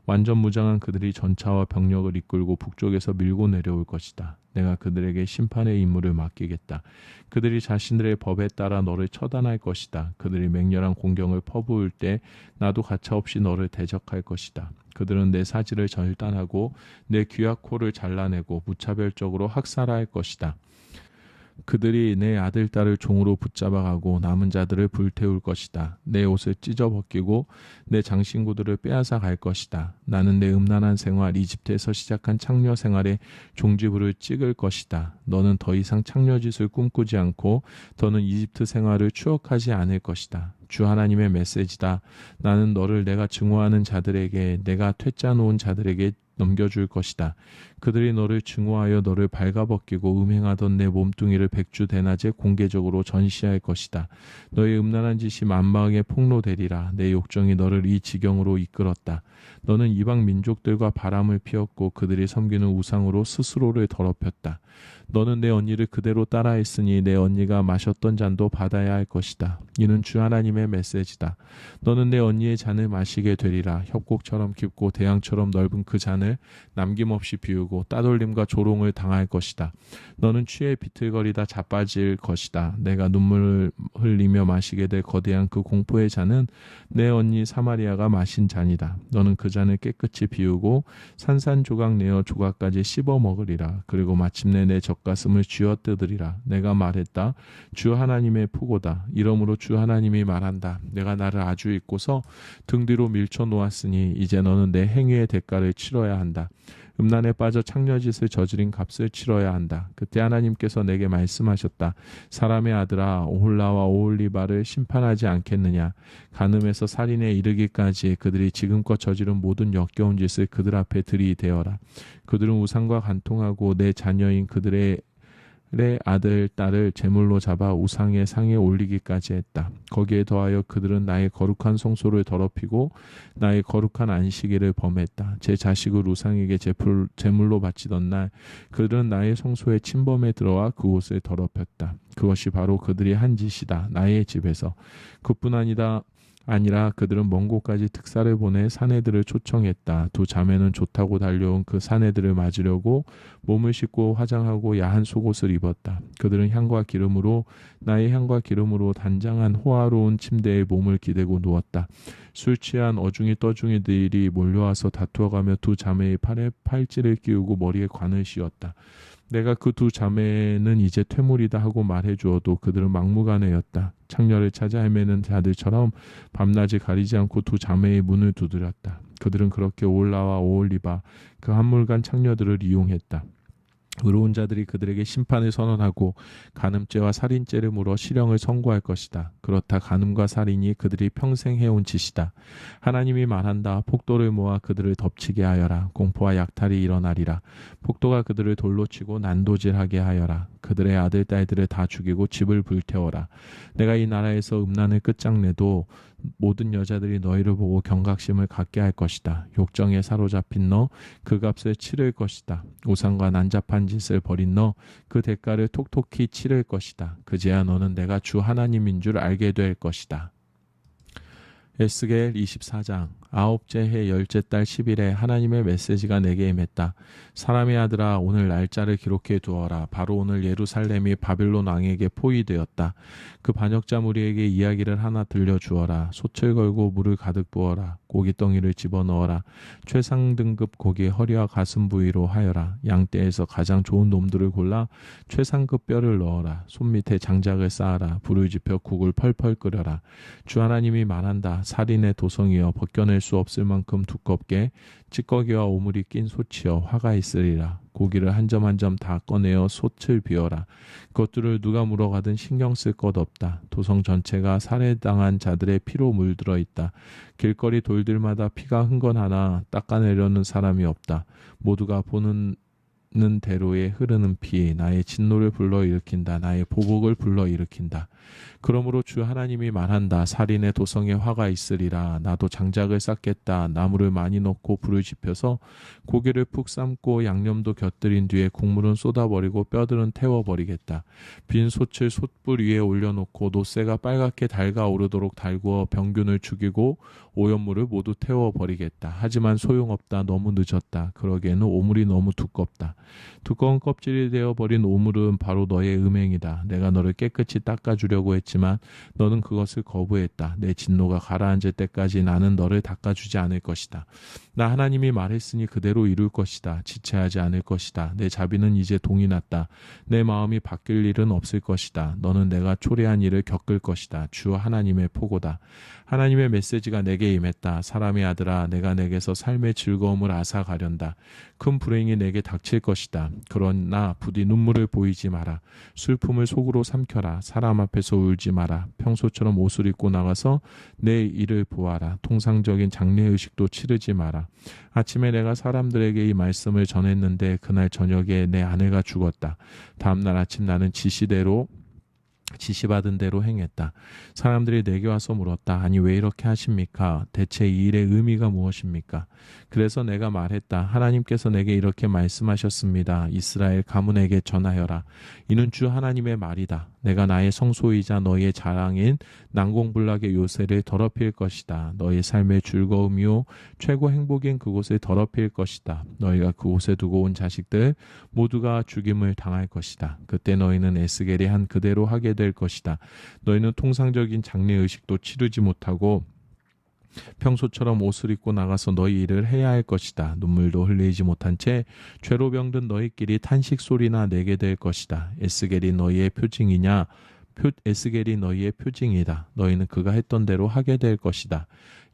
완전 무장한 그들이 전차와 병력을 이끌고 북쪽에서 밀고 내려올 것이다. 내가 그들에게 심판의 임무를 맡기겠다. 그들이 자신들의 법에 따라 너를 처단할 것이다. 그들이 맹렬한 공경을 퍼부을 때 나도 가차없이 너를 대적할 것이다. 그들은 내 사지를 절단하고 내 귀화코를 잘라내고 무차별적으로 학살할 것이다. 그들이 내 아들, 딸을 종으로 붙잡아가고 남은 자들을 불태울 것이다. 내 옷을 찢어벗기고 내 장신구들을 빼앗아 갈 것이다. 나는 내 음란한 생활, 이집트에서 시작한 창녀 생활에 종지부를 찍을 것이다. 너는 더 이상 창녀짓을 꿈꾸지 않고 더는 이집트 생활을 추억하지 않을 것이다. 주 하나님의 메시지다. 나는 너를 내가 증오하는 자들에게, 내가 퇴짜 놓은 자들에게 넘겨줄 것이다. 그들이 너를 증오하여 너를 발가벗기고 음행하던 내 몸뚱이를 백주 대낮에 공개적으로 전시할 것이다. 너의 음란한 짓이 만방에 폭로되리라. 내 욕정이 너를 이 지경으로 이끌었다. 너는 이방 민족들과 바람을 피웠고 그들이 섬기는 우상으로 스스로를 더럽혔다. 너는 내 언니를 그대로 따라했으니 내 언니가 마셨던 잔도 받아야 할 것이다. 이는 주 하나님의 메시지다. 너는 내 언니의 잔을 마시게 되리라. 협곡처럼 깊고 대양처럼 넓은 그 잔을 남김없이 비우고 따돌림과 조롱을 당할 것이다. 너는 취해 비틀거리다 자빠질 것이다. 내가 눈물을 흘리며 마시게 될 거대한 그 공포의 잔은 내 언니 사마리아가 마신 잔이다. 너는 그 잔을 깨끗이 비우고 산산조각 내어 조각까지 씹어 먹으리라. 그리고 마침내 내 젖가슴을 쥐어뜯으리라. 내가 말했다. 주 하나님의 포고다. 이러므로 주 하나님이 말한다. 내가 나를 아주 잊고서 등 뒤로 밀쳐 놓았으니 이제 너는 내 행위의 대가를 치러야 한다. 음란에 빠져 창녀짓을 저지른 값을 치러야 한다. 그때 하나님께서 내게 말씀하셨다. 사람의 아들아, 오홀라와 오홀리바를 심판하지 않겠느냐. 간음에서 살인에 이르기까지 그들이 지금껏 저지른 모든 역겨운 짓을 그들 앞에 들이대어라. 그들은 우상과 간통하고 내 자녀인 그들의 아들, 딸을 제물로 잡아 우상의 상에 올리기까지 했다. 거기에 더하여 그들은 나의 거룩한 성소를 더럽히고 나의 거룩한 안식일을 범했다. 제 자식을 우상에게 제물로 바치던 날 그들은 나의 성소에 침범해 들어와 그곳을 더럽혔다. 그것이 바로 그들이 한 짓이다. 나의 집에서. 그뿐 아니라 그들은 먼 곳까지 특사를 보내 사내들을 초청했다. 두 자매는 좋다고 달려온 그 사내들을 맞으려고 몸을 씻고 화장하고 야한 속옷을 입었다. 그들은 나의 향과 기름으로 단장한 호화로운 침대에 몸을 기대고 누웠다. 술 취한 어중이 떠중이들이 몰려와서 다투어가며 두 자매의 팔에 팔찌를 끼우고 머리에 관을 씌웠다. 내가 그 두 자매는 이제 퇴물이다 하고 말해주어도 그들은 막무가내였다. 창녀를 찾아 헤매는 자들처럼 밤낮을 가리지 않고 두 자매의 문을 두드렸다. 그들은 그렇게 오홀라와 오홀리바 그 한물간 창녀들을 이용했다. 의로운 자들이 그들에게 심판을 선언하고 간음죄와 살인죄를 물어 실형을 선고할 것이다. 그렇다 간음과 살인이 그들이 평생 해온 짓이다. 하나님이 말한다. 폭도를 모아 그들을 덮치게 하여라. 공포와 약탈이 일어나리라. 폭도가 그들을 돌로 치고 난도질하게 하여라. 그들의 아들 딸들을 다 죽이고 집을 불태워라. 내가 이 나라에서 음란을 끝장내도 모든 여자들이 너희를 보고 경각심을 갖게 할 것이다. 욕정에 사로잡힌 너 그 값을 치를 것이다. 우상과 난잡한 짓을 벌인 너 그 대가를 톡톡히 치를 것이다. 그제야 너는 내가 주 하나님인 줄 알게 될 것이다. 에스겔 24장 아홉째 해 열째 달 10일에 하나님의 메시지가 내게 임했다. 사람의 아들아, 오늘 날짜를 기록해 두어라. 바로 오늘 예루살렘이 바빌론 왕에게 포위되었다. 그 반역자 무리에게 이야기를 하나 들려주어라. 솥을 걸고 물을 가득 부어라. 고깃덩이를 집어넣어라. 최상 등급 고기 허리와 가슴 부위로 하여라. 양떼에서 가장 좋은 놈들을 골라 최상급 뼈를 넣어라. 손밑에 장작을 쌓아라. 불을 지펴 국을 펄펄 끓여라. 주 하나님이 말한다. 살인의 도성이여, 벗겨낼 수 없을 만큼 두껍게 찌꺼기와 오물이 낀 솥이여 화가 있으리라. 고기를 한 점 한 점 다 꺼내어 솥을 비워라. 그것들을 누가 물어가든 신경 쓸 것 없다. 도성 전체가 살해당한 자들의 피로 물들어 있다. 길거리 돌들마다 피가 흥건하나 닦아내려는 사람이 없다. 모두가 보는 대로에 흐르는 피, 나의 진노를 불러일으킨다. 나의 보복을 불러일으킨다. 그러므로 주 하나님이 말한다. 살인의 도성에 화가 있으리라. 나도 장작을 쌓겠다. 나무를 많이 넣고 불을 지펴서 고기를 푹 삶고 양념도 곁들인 뒤에 국물은 쏟아버리고 뼈들은 태워버리겠다. 빈 솥을 솥불 위에 올려놓고 노새가 빨갛게 달가오르도록 달구어 병균을 죽이고 오염물을 모두 태워버리겠다. 하지만 소용없다. 너무 늦었다. 그러기에는 오물이 너무 두껍다. 두꺼운 껍질이 되어버린 오물은 바로 너의 음행이다. 내가 너를 깨끗이 닦아주려고 했지만 너는 그것을 거부했다. 내 진노가 가라앉을 때까지 나는 너를 닦아주지 않을 것이다. 나 하나님이 말했으니 그대로 이룰 것이다. 지체하지 않을 것이다. 내 자비는 이제 동이 났다. 내 마음이 바뀔 일은 없을 것이다. 너는 내가 초래한 일을 겪을 것이다. 주 하나님의 포고다. 하나님의 메시지가 내게 임했다. 사람의 아들아, 내가 내게서 삶의 즐거움을 앗아가련다. 큰 불행이 내게 닥칠 것이다. 그러나 부디 눈물을 보이지 마라. 슬픔을 속으로 삼켜라. 사람 앞에 앞에서 울지 마라. 평소처럼 옷을 입고 나가서 내 일을 보아라. 통상적인 장례의식도 치르지 마라. 아침에 내가 사람들에게 이 말씀을 전했는데 그날 저녁에 내 아내가 죽었다. 다음날 아침 나는 지시받은 대로 행했다. 사람들이 내게 와서 물었다. 아니 왜 이렇게 하십니까? 대체 이 일의 의미가 무엇입니까? 그래서 내가 말했다. 하나님께서 내게 이렇게 말씀하셨습니다. 이스라엘 가문에게 전하여라. 이는 주 하나님의 말이다. 내가 나의 성소이자 너희의 자랑인 난공불락의 요새를 더럽힐 것이다. 너희 삶의 즐거움이요 최고 행복인 그곳을 더럽힐 것이다. 너희가 그곳에 두고 온 자식들 모두가 죽임을 당할 것이다. 그때 너희는 에스겔이 한 그대로 하게 될 것이다. 너희는 통상적인 장례의식도 치르지 못하고 평소처럼 옷을 입고 나가서 너희 일을 해야 할 것이다. 눈물도 흘리지 못한 채 죄로 병든 너희끼리 탄식 소리나 내게 될 것이다. 에스겔이 너희의 표징이다. 너희는 그가 했던 대로 하게 될 것이다.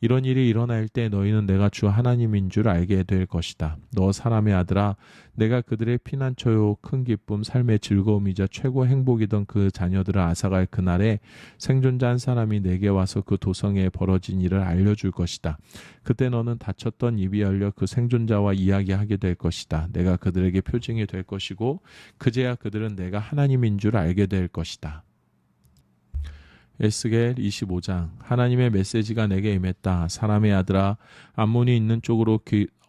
이런 일이 일어날 때 너희는 내가 주 하나님인 줄 알게 될 것이다. 너 사람의 아들아, 내가 그들의 피난처요 큰 기쁨 삶의 즐거움이자 최고 행복이던 그 자녀들을 앗아갈 그날에 생존자 한 사람이 내게 와서 그 도성에 벌어진 일을 알려줄 것이다. 그때 너는 닫혔던 입이 열려 그 생존자와 이야기하게 될 것이다. 내가 그들에게 표징이 될 것이고 그제야 그들은 내가 하나님인 줄 알게 될 것이다. 에스겔 25장. 하나님의 메시지가 내게 임했다. 사람의 아들아, 암몬이 있는 쪽으로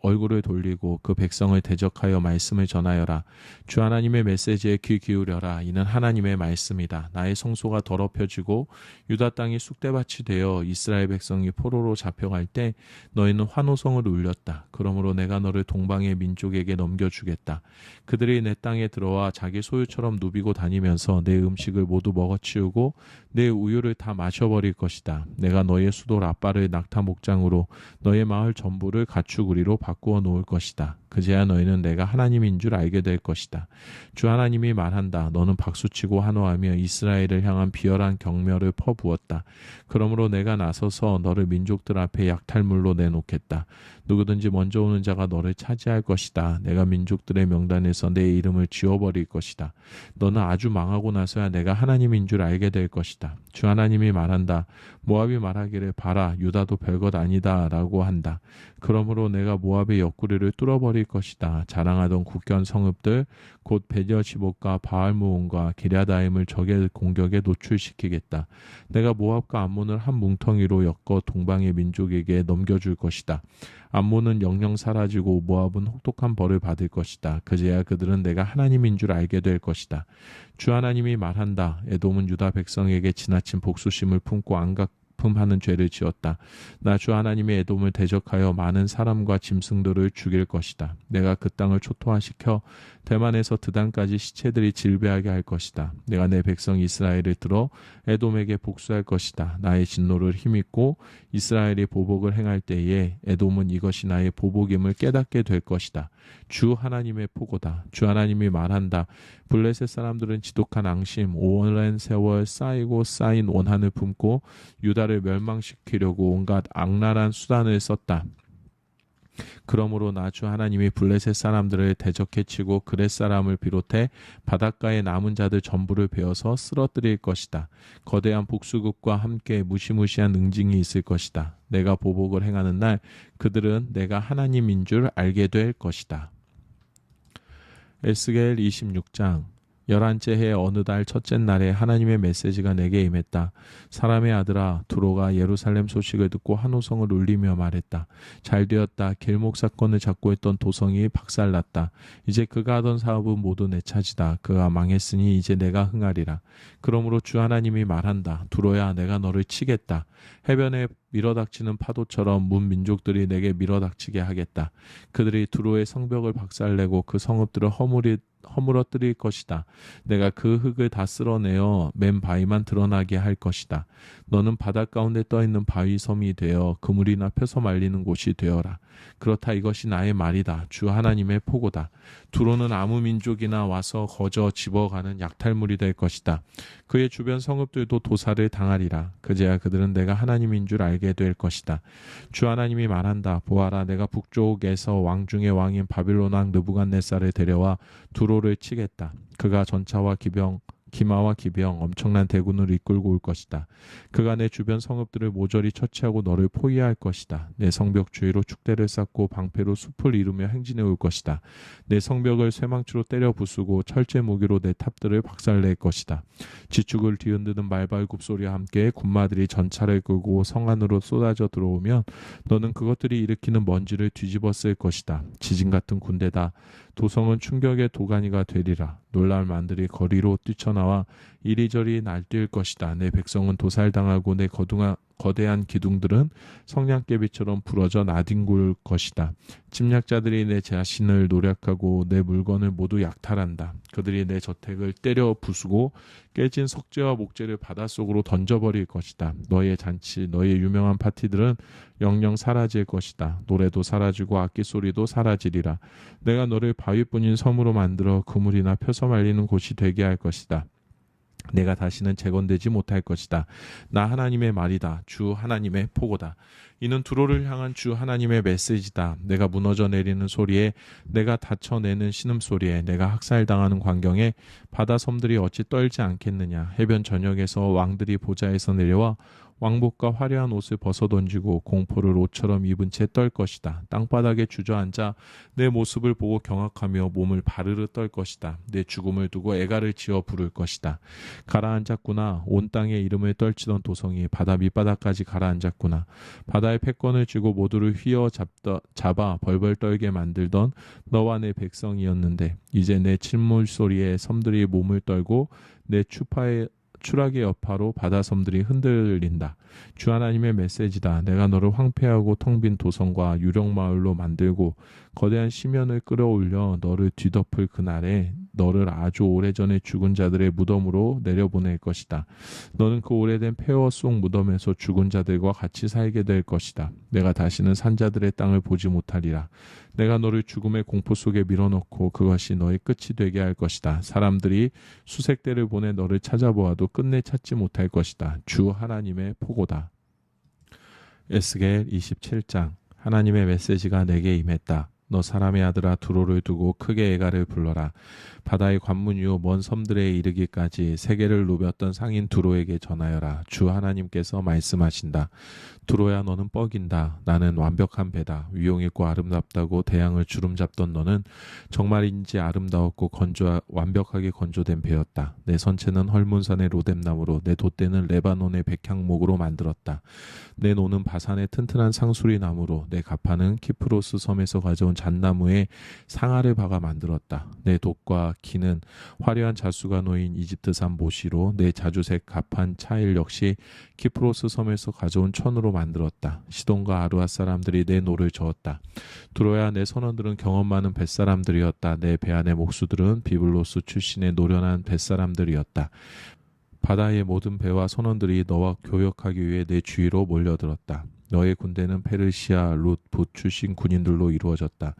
얼굴을 돌리고 그 백성을 대적하여 말씀을 전하여라. 주 하나님의 메시지에 귀 기울여라. 이는 하나님의 말씀이다. 나의 성소가 더럽혀지고 유다 땅이 쑥대밭이 되어 이스라엘 백성이 포로로 잡혀갈 때 너희는 환호성을 울렸다. 그러므로 내가 너를 동방의 민족에게 넘겨주겠다. 그들이 내 땅에 들어와 자기 소유처럼 누비고 다니면서 내 음식을 모두 먹어치우고 내 우유를 다 마셔버릴 것이다. 내가 너의 수도 라빠를 낙타 목장으로 너의 마을 전부를 가축우리로 바꾸어 놓을 것이다. 그제야 너희는 내가 하나님인 줄 알게 될 것이다. 주 하나님이 말한다. 너는 박수치고 환호하며 이스라엘을 향한 비열한 경멸을 퍼부었다. 그러므로 내가 나서서 너를 민족들 앞에 약탈물로 내놓겠다. 누구든지 먼저 오는 자가 너를 차지할 것이다. 내가 민족들의 명단에서 내 이름을 지워버릴 것이다. 너는 아주 망하고 나서야 내가 하나님인 줄 알게 될 것이다. 주 하나님이 말한다. 모압이 말하기를 봐라 유다도 별것 아니다 라고 한다. 그러므로 내가 모압의 옆구리를 뚫어버릴 것이다. 자랑하던 국견 성읍들 곧 베녀시봇과 바알무온과 기랴다임을 적의 공격에 노출시키겠다. 내가 모압과 암몬을 한 뭉텅이로 엮어 동방의 민족에게 넘겨줄 것이다. 암몬은 영영 사라지고 모압은 혹독한 벌을 받을 것이다. 그제야 그들은 내가 하나님인 줄 알게 될 것이다. 주 하나님이 말한다. 에돔은 유다 백성에게 지나친 복수심을 품고 안갚음하는 죄를 지었다. 나 주 하나님이 에돔을 대적하여 많은 사람과 짐승들을 죽일 것이다. 내가 그 땅을 초토화시켜 대만에서 드단까지 시체들이 질배하게 할 것이다. 내가 내 백성 이스라엘을 들어 에돔에게 복수할 것이다. 나의 진노를 힘입고 이스라엘이 보복을 행할 때에 에돔은 이것이 나의 보복임을 깨닫게 될 것이다. 주 하나님의 포고다. 주 하나님이 말한다. 블레셋 사람들은 지독한 앙심, 오랜 세월 쌓이고 쌓인 원한을 품고 유다를 멸망시키려고 온갖 악랄한 수단을 썼다. 그러므로 나 주 하나님이 블레셋 사람들을 대적해치고 그렛 사람을 비롯해 바닷가의 남은 자들 전부를 베어서 쓰러뜨릴 것이다. 거대한 복수극과 함께 무시무시한 응징이 있을 것이다. 내가 보복을 행하는 날 그들은 내가 하나님인 줄 알게 될 것이다. 에스겔 26장. 11째 해 어느 달 첫째 날에 하나님의 메시지가 내게 임했다. 사람의 아들아, 두로가 예루살렘 소식을 듣고 환호성을 울리며 말했다. 잘되었다. 길목 사건을 잡고 있던 도성이 박살났다. 이제 그가 하던 사업은 모두 내 차지다. 그가 망했으니 이제 내가 흥하리라. 그러므로 주 하나님이 말한다. 두로야, 내가 너를 치겠다. 해변에 밀어닥치는 파도처럼 문 민족들이 내게 밀어닥치게 하겠다. 그들이 두로의 성벽을 박살내고 그 성읍들을 허물어뜨릴 것이다. 내가 그 흙을 다 쓸어내어 맨 바위만 드러나게 할 것이다. 너는 바닷 가운데 떠있는 바위 섬이 되어 그물이나 펴서 말리는 곳이 되어라. 그렇다. 이것이 나의 말이다. 주 하나님의 포고다. 두로는 아무 민족이나 와서 거저 집어가는 약탈물이 될 것이다. 그의 주변 성읍들도 도살을 당하리라. 그제야 그들은 내가 하나님인 줄 알게 될 것이다. 주 하나님이 말한다. 보아라, 내가 북쪽에서 왕 중의 왕인 바빌론 왕 느부갓네살을 데려와 두로를 치겠다. 그가 전차와 기병 기마와 기병, 엄청난 대군을 이끌고 올 것이다. 그가 내 주변 성읍들을 모조리 처치하고 너를 포위할 것이다. 내 성벽 주위로 축대를 쌓고 방패로 숲을 이루며 행진해 올 것이다. 내 성벽을 쇠망치로 때려 부수고 철제 무기로 내 탑들을 박살낼 것이다. 지축을 뒤흔드는 말발굽 소리와 함께 군마들이 전차를 끌고 성 안으로 쏟아져 들어오면 너는 그것들이 일으키는 먼지를 뒤집어 쓸 것이다. 지진 같은 군대다. 도성은 충격의 도가니가 되리라. 놀랄 만들이 거리로 뛰쳐나와 이리저리 날뛸 것이다. 내 백성은 도살당하고 내 거대한 기둥들은 성냥개비처럼 부러져 나뒹굴 것이다. 침략자들이 내 자신을 노략하고 내 물건을 모두 약탈한다. 그들이 내 저택을 때려 부수고 깨진 석재와 목재를 바닷속으로 던져버릴 것이다. 너의 잔치, 너의 유명한 파티들은 영영 사라질 것이다. 노래도 사라지고 악기소리도 사라지리라. 내가 너를 바위뿐인 섬으로 만들어 그물이나 펴서 말리는 곳이 되게 할 것이다. 내가 다시는 재건되지 못할 것이다. 나 하나님의 말이다. 주 하나님의 포고다. 이는 두로를 향한 주 하나님의 메시지다. 내가 무너져 내리는 소리에, 내가 다쳐내는 신음소리에, 내가 학살당하는 광경에 바다 섬들이 어찌 떨지 않겠느냐. 해변 전역에서 왕들이 보좌에서 내려와 왕복과 화려한 옷을 벗어던지고 공포를 옷처럼 입은 채 떨 것이다. 땅바닥에 주저앉아 내 모습을 보고 경악하며 몸을 바르르 떨 것이다. 내 죽음을 두고 애가를 지어 부를 것이다. 가라앉았구나. 온 땅에 이름을 떨치던 도성이 바다 밑바닥까지 가라앉았구나. 바다의 패권을 쥐고 모두를 잡아 벌벌 떨게 만들던 너와 내 백성이었는데 이제 내 침몰 소리에 섬들이 몸을 떨고 내 추락의 여파로 바다섬들이 흔들린다. 주 하나님의 메시지다. 내가 너를 황폐하고 텅 빈 도성과 유령마을로 만들고 거대한 심연을 끌어올려 너를 뒤덮을 그날에 너를 아주 오래전에 죽은 자들의 무덤으로 내려보낼 것이다. 너는 그 오래된 폐허 속 무덤에서 죽은 자들과 같이 살게 될 것이다. 내가 다시는 산자들의 땅을 보지 못하리라. 내가 너를 죽음의 공포 속에 밀어넣고 그것이 너의 끝이 되게 할 것이다. 사람들이 수색대를 보내 너를 찾아보아도 끝내 찾지 못할 것이다. 주 하나님의 포고다. 에스겔 27장. 하나님의 메시지가 내게 임했다. 너 사람의 아들아, 두로를 두고 크게 애가를 불러라. 바다의 관문 이후 먼 섬들에 이르기까지 세계를 누볐던 상인 두로에게 전하여라. 주 하나님께서 말씀하신다. 두로야, 너는 뻐긴다. 나는 완벽한 배다. 위용있고 아름답다고 대양을 주름잡던 너는 정말인지 아름다웠고 완벽하게 건조된 배였다. 내 선체는 헐문산의 로뎀나무로, 내 돛대는 레바논의 백향목으로 만들었다. 내 노는 바산의 튼튼한 상수리 나무로, 내 가파는 키프로스 섬에서 가져온 잣나무에 상아를 박아 만들었다. 내 돛과 기는 화려한 자수가 놓인 이집트산 모시로, 내 자주색 가판 차일 역시 키프로스 섬에서 가져온 천으로 만들었다. 시돈과 아루아 사람들이 내 노를 저었다. 두로야, 내 선원들은 경험 많은 뱃사람들이었다. 내 배 안의 목수들은 비블로스 출신의 노련한 뱃사람들이었다. 바다의 모든 배와 선원들이 너와 교역하기 위해 내 주위로 몰려들었다. 너의 군대는 페르시아, 룻, 붓 출신 군인들로 이루어졌다.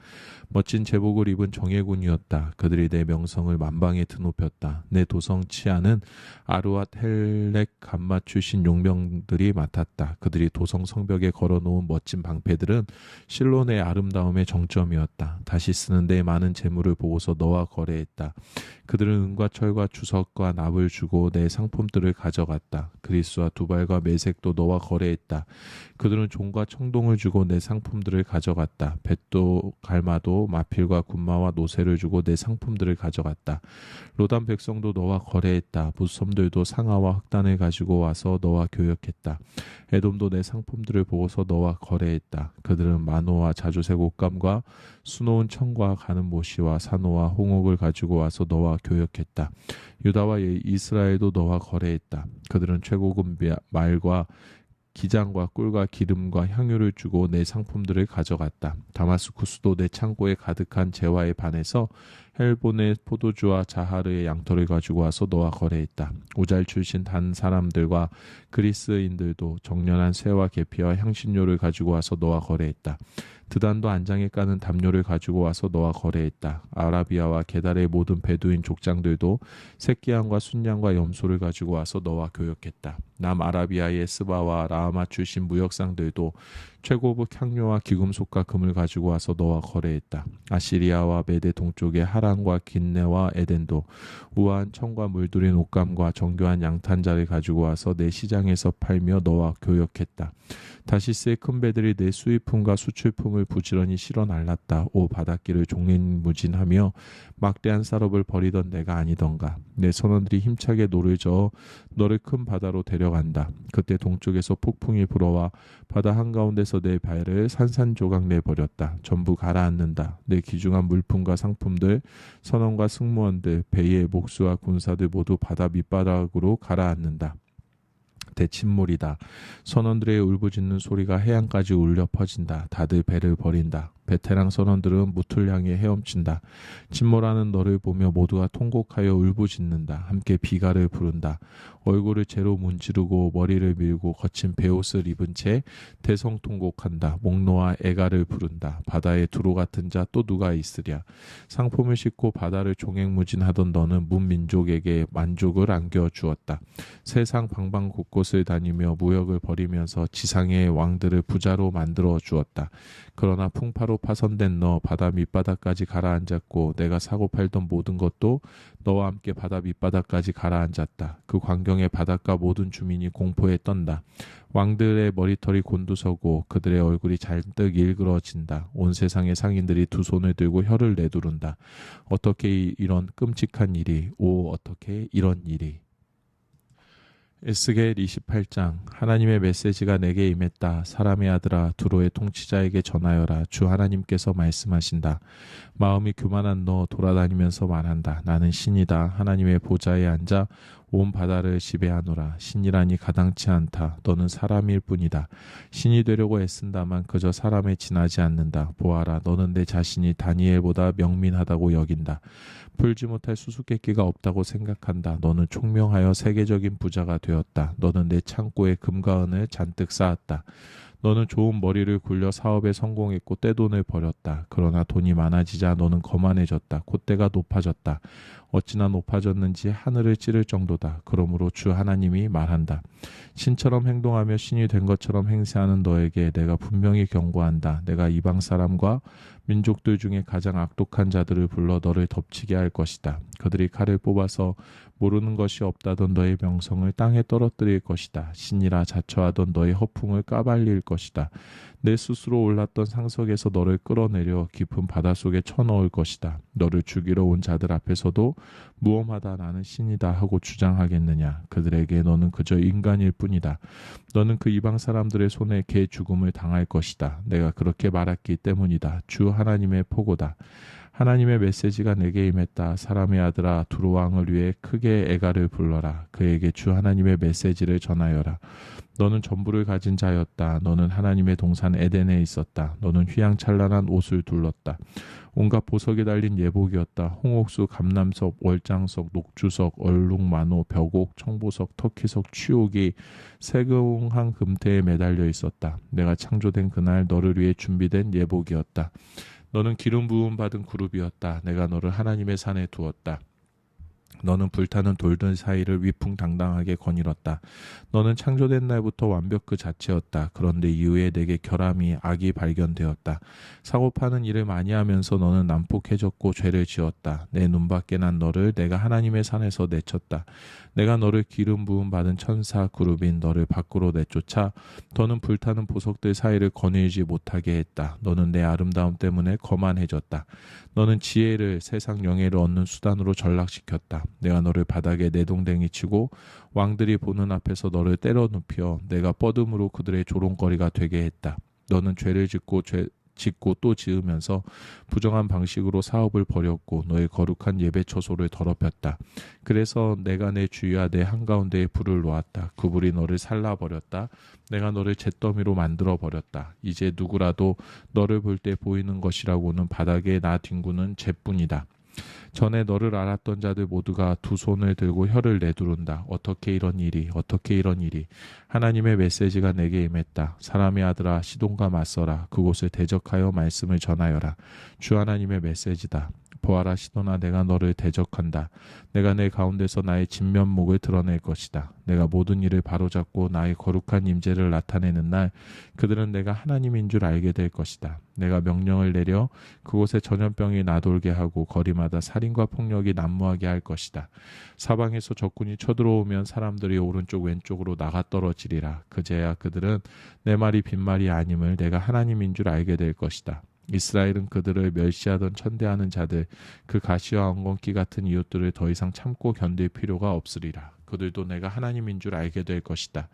멋진 제복을 입은 정예군이었다. 그들이 내 명성을 만방에 드높였다. 내 도성 치안은 아루앗, 헬렉, 감마 출신 용병들이 맡았다. 그들이 도성 성벽에 걸어놓은 멋진 방패들은 실론의 아름다움의 정점이었다. 다시 쓰는데 많은 재물을 보고서 너와 거래했다. 그들은 은과 철과 주석과 납을 주고 내 상품들을 가져갔다. 그리스와 두발과 메색도 너와 거래했다. 그들은 종과 청동을 주고 내 상품들을 가져갔다. 벳도 갈마도 마필과 군마와 노새를 주고 내 상품들을 가져갔다. 로단 백성도 너와 거래했다. 붓섬들도 상아와 흑단을 가지고 와서 너와 교역했다. 에돔도 내 상품들을 보고서 너와 거래했다. 그들은 마노와 자주색 옷감과 수놓은 청과 가는 모시와 산호와 홍옥을 가지고 와서 너와 교역했다. 유다와 이스라엘도 너와 거래했다. 그들은 최고급 말과 기장과 꿀과 기름과 향유를 주고 내 상품들을 가져갔다. 다마스쿠스도 내 창고에 가득한 재화에 반해서 헬본의 포도주와 자하르의 양털을 가지고 와서 너와 거래했다. 오잘 출신 단 사람들과 그리스인들도 정련한 새와 계피와 향신료를 가지고 와서 너와 거래했다. 드단도 안장에 까는 담요를 가지고 와서 너와 거래했다. 아라비아와 게달의 모든 베두인 족장들도 새끼양과 순양과 염소를 가지고 와서 너와 교역했다. 남아라비아의 스바와 라하마 출신 무역상들도 최고급 향료와 기금속과 금을 가지고 와서 너와 거래했다. 아시리아와 메대 동쪽의 하라 파란과 긴네와 에덴도 우아한 청과 물들인 옷감과 정교한 양탄자를 가지고 와서 내 시장에서 팔며 너와 교역했다. 다시스의 큰 배들이 내 수입품과 수출품을 부지런히 실어 날랐다. 오 바닷길을 종횡무진하며 막대한 쌀업을 벌이던 내가 아니던가. 내 선원들이 힘차게 노를 저어 너를 큰 바다로 데려간다. 그때 동쪽에서 폭풍이 불어와 바다 한가운데서 내 발을 산산조각 내버렸다. 전부 가라앉는다. 내 귀중한 물품과 상품들, 선원과 승무원들, 배의 목수와 군사들 모두 바다 밑바닥으로 가라앉는다. 대침몰이다. 선원들의 울부짖는 소리가 해안까지 울려 퍼진다. 다들 배를 버린다. 베테랑 선원들은 무틀 향해 헤엄친다. 침몰하는 너를 보며 모두가 통곡하여 울부짖는다. 함께 비가를 부른다. 얼굴을 재로 문지르고 머리를 밀고 거친 베옷을 입은 채 대성통곡한다. 목 놓아 애가를 부른다. 바다에 두로 같은 자 또 누가 있으랴. 상품을 싣고 바다를 종횡무진하던 너는 문민족에게 만족을 안겨주었다. 세상 방방 곳곳을 다니며 무역을 벌이면서 지상의 왕들을 부자로 만들어 주었다. 그러나 풍파로 파손된 너 바다 밑바닥까지 가라앉았고 내가 사고 팔던 모든 것도 너와 함께 바다 밑바닥까지 가라앉았다. 그 광경에 바닷가 모든 주민이 공포에 떤다. 왕들의 머리털이 곤두서고 그들의 얼굴이 잔뜩 일그러진다. 온 세상의 상인들이 두 손을 들고 혀를 내두른다. 어떻게 이런 끔찍한 일이, 오 어떻게 이런 일이. 에스겔 28장. 하나님의 메시지가 내게 임했다. 사람의 아들아 두로의 통치자에게 전하여라. 주 하나님께서 말씀하신다. 마음이 교만한 너 돌아다니면서 말한다. 나는 신이다. 하나님의 보좌에 앉아 온 바다를 지배하노라. 신이라니 가당치 않다. 너는 사람일 뿐이다. 신이 되려고 애쓴다만 그저 사람에 지나지 않는다. 보아라. 너는 내 자신이 다니엘보다 명민하다고 여긴다. 풀지 못할 수수께끼가 없다고 생각한다. 너는 총명하여 세계적인 부자가 되었다. 너는 내 창고에 금과 은을 잔뜩 쌓았다. 너는 좋은 머리를 굴려 사업에 성공했고 떼돈을 벌였다. 그러나 돈이 많아지자 너는 거만해졌다. 콧대가 높아졌다. 어찌나 높아졌는지 하늘을 찌를 정도다. 그러므로 주 하나님이 말한다. 신처럼 행동하며 신이 된 것처럼 행세하는 너에게 내가 분명히 경고한다. 내가 이방 사람과 민족들 중에 가장 악독한 자들을 불러 너를 덮치게 할 것이다. 그들이 칼을 뽑아서 모르는 것이 없다던 너의 명성을 땅에 떨어뜨릴 것이다. 신이라 자처하던 너의 허풍을 까발릴 것이다. 내 스스로 올랐던 상석에서 너를 끌어내려 깊은 바닷속에 쳐넣을 것이다. 너를 죽이러 온 자들 앞에서도 무엄하다 나는 신이다 하고 주장하겠느냐. 그들에게 너는 그저 인간일 뿐이다. 너는 그 이방 사람들의 손에 개 죽음을 당할 것이다. 내가 그렇게 말했기 때문이다. 주 하나님의 포고다. 하나님의 메시지가 내게 임했다. 사람의 아들아 두로 왕을 위해 크게 애가를 불러라. 그에게 주 하나님의 메시지를 전하여라. 너는 전부를 가진 자였다. 너는 하나님의 동산 에덴에 있었다. 너는 휘황찬란한 옷을 둘렀다. 온갖 보석이 달린 예복이었다. 홍옥수, 감남석, 월장석, 녹주석, 얼룩만호, 벽옥, 청보석, 터키석, 취옥이 세궁한 금태에 매달려 있었다. 내가 창조된 그날 너를 위해 준비된 예복이었다. 너는 기름 부음 받은 그룹이었다. 내가 너를 하나님의 산에 두었다. 너는 불타는 돌들 사이를 위풍당당하게 거닐었다. 너는 창조된 날부터 완벽 그 자체였다. 그런데 이후에 내게 결함이 악이 발견되었다. 사고파는 일을 많이 하면서 너는 난폭해졌고 죄를 지었다. 내 눈밖에 난 너를 내가 하나님의 산에서 내쳤다. 내가 너를 기름 부음 받은 천사 그룹인 너를 밖으로 내쫓아 더는 불타는 보석들 사이를 거닐지 못하게 했다. 너는 내 아름다움 때문에 거만해졌다. 너는 지혜를 세상 영예를 얻는 수단으로 전락시켰다. 내가 너를 바닥에 내동댕이 치고 왕들이 보는 앞에서 너를 때려 눕혀 내가 뻗음으로 그들의 조롱거리가 되게 했다. 너는 죄를 짓고 또 지으면서 부정한 방식으로 사업을 벌였고 너의 거룩한 예배 처소를 더럽혔다. 그래서 내가 내 주위와 내 한가운데에 불을 놓았다. 그 불이 너를 살라버렸다. 내가 너를 잿더미로 만들어버렸다. 이제 누구라도 너를 볼 때 보이는 것이라고는 바닥에 나 뒹구는 잿뿐이다. 전에 너를 알았던 자들 모두가 두 손을 들고 혀를 내두른다. 어떻게 이런 일이, 어떻게 이런 일이. 하나님의 메시지가 내게 임했다. 사람의 아들아 시돈과 맞서라. 그곳을 대적하여 말씀을 전하여라. 주 하나님의 메시지다. 보아라 시도나 내가 너를 대적한다. 내가 내 가운데서 나의 진면목을 드러낼 것이다. 내가 모든 일을 바로잡고 나의 거룩한 임재를 나타내는 날 그들은 내가 하나님인 줄 알게 될 것이다. 내가 명령을 내려 그곳에 전염병이 나돌게 하고 거리마다 살인과 폭력이 난무하게 할 것이다. 사방에서 적군이 쳐들어오면 사람들이 오른쪽 왼쪽으로 나가 떨어지리라. 그제야 그들은 내 말이 빈말이 아님을 내가 하나님인 줄 알게 될 것이다. 이스라엘은 그들을 멸시하던 천대하는 자들 그 가시와 엉겅퀴 같은 이웃들을 더 이상 참고 견딜 필요가 없으리라. 그들도 내가 하나님인 줄 알게 될 것이다.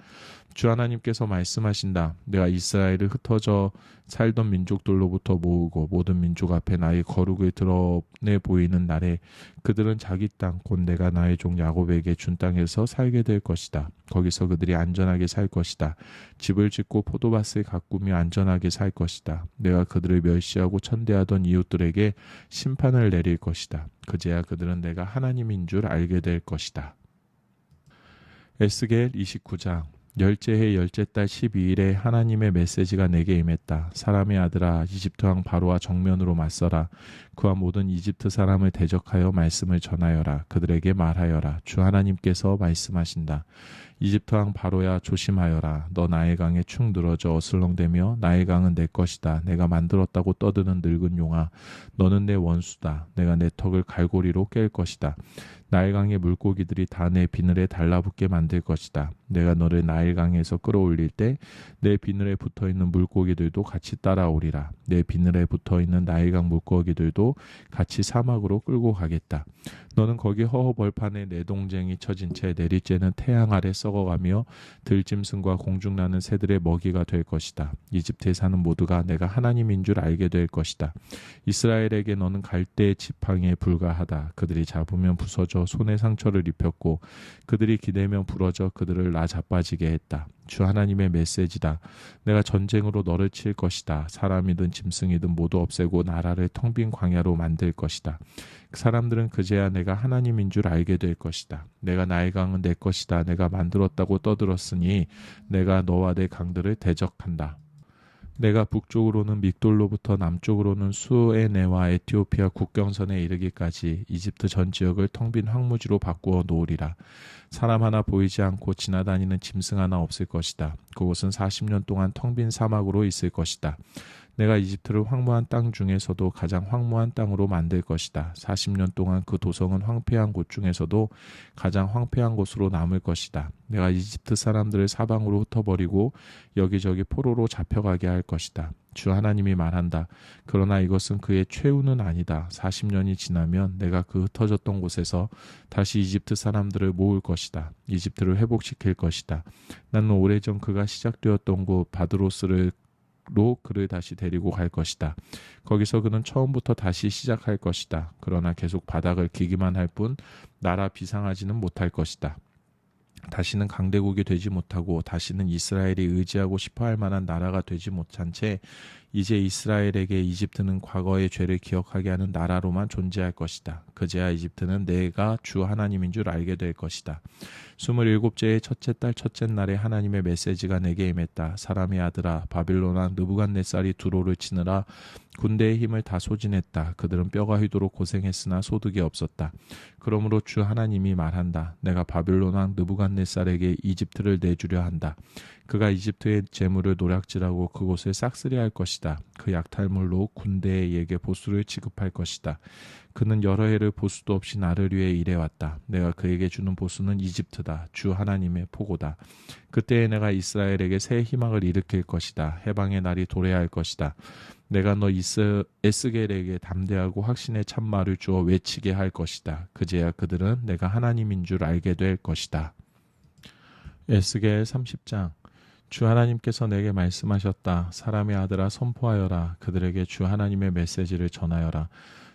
주 하나님께서 말씀하신다. 내가 이스라엘을 흩어져 살던 민족들로부터 모으고 모든 민족 앞에 나의 거룩을 드러내 보이는 날에 그들은 자기 땅 곧 내가 나의 종 야곱에게 준 땅에서 살게 될 것이다. 거기서 그들이 안전하게 살 것이다. 집을 짓고 포도밭을 가꾸며 안전하게 살 것이다. 내가 그들을 멸시하고 천대하던 이웃들에게 심판을 내릴 것이다. 그제야 그들은 내가 하나님인 줄 알게 될 것이다. 에스겔 29장 열째 해 열째 달 12일에 하나님의 메시지가 내게 임했다. 사람의 아들아 이집트 왕 바로와 정면으로 맞서라. 그와 모든 이집트 사람을 대적하여 말씀을 전하여라. 그들에게 말하여라. 주 하나님께서 말씀하신다. 이집트 왕 바로야 조심하여라. 너 나일 강에 축 늘어져 어슬렁대며 나일 강은 내 것이다. 내가 만들었다고 떠드는 늙은 용아. 너는 내 원수다. 내가 내 턱을 갈고리로 깰 것이다. 나일강의 물고기들이 다 내 비늘에 달라붙게 만들 것이다. 내가 너를 나일강에서 끌어올릴 때 내 비늘에 붙어있는 물고기들도 같이 따라오리라. 내 비늘에 붙어있는 나일강 물고기들도 같이 사막으로 끌고 가겠다. 너는 거기 허허벌판에 내 동쟁이 처진 채 내리쬐는 태양 아래 썩어가며 들짐승과 공중나는 새들의 먹이가 될 것이다. 이집트에 사는 모두가 내가 하나님인 줄 알게 될 것이다. 이스라엘에게 너는 갈대의 지팡이에 불과하다. 그들이 잡으면 부서져 손에 상처를 입혔고 그들이 기대면 부러져 그들을 나자빠지게 했다. 주 하나님의 메시지다. 내가 전쟁으로 너를 칠 것이다. 사람이든 짐승이든 모두 없애고 나라를 텅 빈 광야로 만들 것이다. 그 사람들은 그제야 내가 하나님인 줄 알게 될 것이다. 내가 나의 강은 내 것이다. 내가 만들었다고 떠들었으니 내가 너와 내 강들을 대적한다. 내가 북쪽으로는 믹돌로부터 남쪽으로는 수에네와 에티오피아 국경선에 이르기까지 이집트 전 지역을 텅 빈 황무지로 바꾸어 놓으리라. 사람 하나 보이지 않고 지나다니는 짐승 하나 없을 것이다. 그곳은 40년 동안 텅 빈 사막으로 있을 것이다. 내가 이집트를 황무한 땅 중에서도 가장 황무한 땅으로 만들 것이다. 40년 동안 그 도성은 황폐한 곳 중에서도 가장 황폐한 곳으로 남을 것이다. 내가 이집트 사람들을 사방으로 흩어버리고 여기저기 포로로 잡혀가게 할 것이다. 주 하나님이 말한다. 그러나 이것은 그의 최후는 아니다. 40년이 지나면 내가 그 흩어졌던 곳에서 다시 이집트 사람들을 모을 것이다. 이집트를 회복시킬 것이다. 나는 오래전 그가 시작되었던 곳 바드로스를 그를 다시 데리고 갈 것이다. 거기서 그는 처음부터 다시 시작할 것이다. 그러나 계속 바닥을 기기만 할 뿐 나라 비상하지는 못할 것이다. 다시는 강대국이 되지 못하고 다시는 이스라엘이 의지하고 싶어할 만한 나라가 되지 못한 채 이제 이스라엘에게 이집트는 과거의 죄를 기억하게 하는 나라로만 존재할 것이다. 그제야 이집트는 내가 주 하나님인 줄 알게 될 것이다. 27째의 첫째 달 첫째 날에 하나님의 메시지가 내게 임했다. 사람의 아들아 바빌론 왕 느부갓네살이 두로를 치느라 군대의 힘을 다 소진했다. 그들은 뼈가 휘도록 고생했으나 소득이 없었다. 그러므로 주 하나님이 말한다. 내가 바빌론 왕 느부갓네살에게 이집트를 내주려 한다. 그가 이집트의 재물을 노략질하고 그곳을 싹쓸이할 것이다. 그 약탈물로 군대에게 보수를 지급할 것이다. 그는 여러 해를 보수도 없이 나를 위해 일해왔다. 내가 그에게 주는 보수는 이집트다. 주 하나님의 포고다. 그때에 내가 이스라엘에게 새 희망을 일으킬 것이다. 해방의 날이 도래할 것이다. 내가 너 에스겔에게 담대하고 확신의 참말을 주어 외치게 할 것이다. 그제야 그들은 내가 하나님인 줄 알게 될 것이다. 에스겔 30장 주 하나님께서 내게 말씀하셨다. 사람의 아들아 선포하여라. 그들에게 주 하나님의 메시지를 전하여라.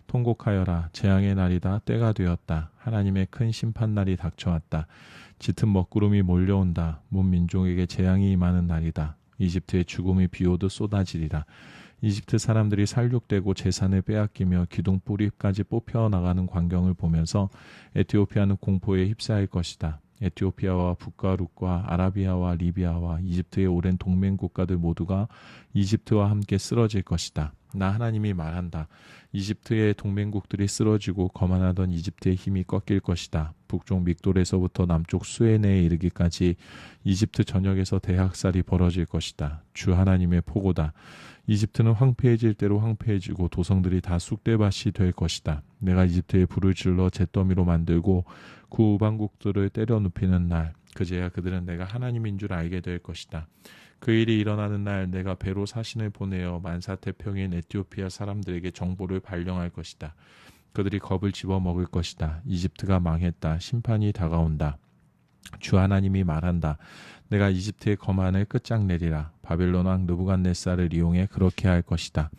통곡하여라. 재앙의 날이다. 때가 되었다. 하나님의 큰 심판날이 닥쳐왔다. 짙은 먹구름이 몰려온다. 문 민족에게 재앙이 임하는 날이다. 이집트의 죽음이 비오듯 쏟아지리라. 이집트 사람들이 살육되고 재산을 빼앗기며 기둥 뿌리까지 뽑혀 나가는 광경을 보면서 에티오피아는 공포에 휩싸일 것이다. 에티오피아와 북과 룻과 아라비아와 리비아와 이집트의 오랜 동맹 국가들 모두가 이집트와 함께 쓰러질 것이다. 나 하나님이 말한다. 이집트의 동맹국들이 쓰러지고 거만하던 이집트의 힘이 꺾일 것이다. 북쪽 믹돌에서부터 남쪽 수에네에 이르기까지 이집트 전역에서 대학살이 벌어질 것이다. 주 하나님의 포고다. 이집트는 황폐해질 대로 황폐해지고 도성들이 다 쑥대밭이 될 것이다. 내가 이집트에 불을 질러 잿더미로 만들고 그 우방국들을 때려 눕히는 날, 그제야 그들은 내가 하나님인 줄 알게 될 것이다. 그 일이 일어나는 날 내가 배로 사신을 보내어 만사태평인 에티오피아 사람들에게 정보를 발령할 것이다. 그들이 겁을 집어먹을 것이다. 이집트가 망했다. 심판이 다가온다. 주 하나님이 말한다. 내가 이집트의 거만을 끝장내리라. 바벨론 왕 느부갓네살을 이용해 그렇게 할 것이다.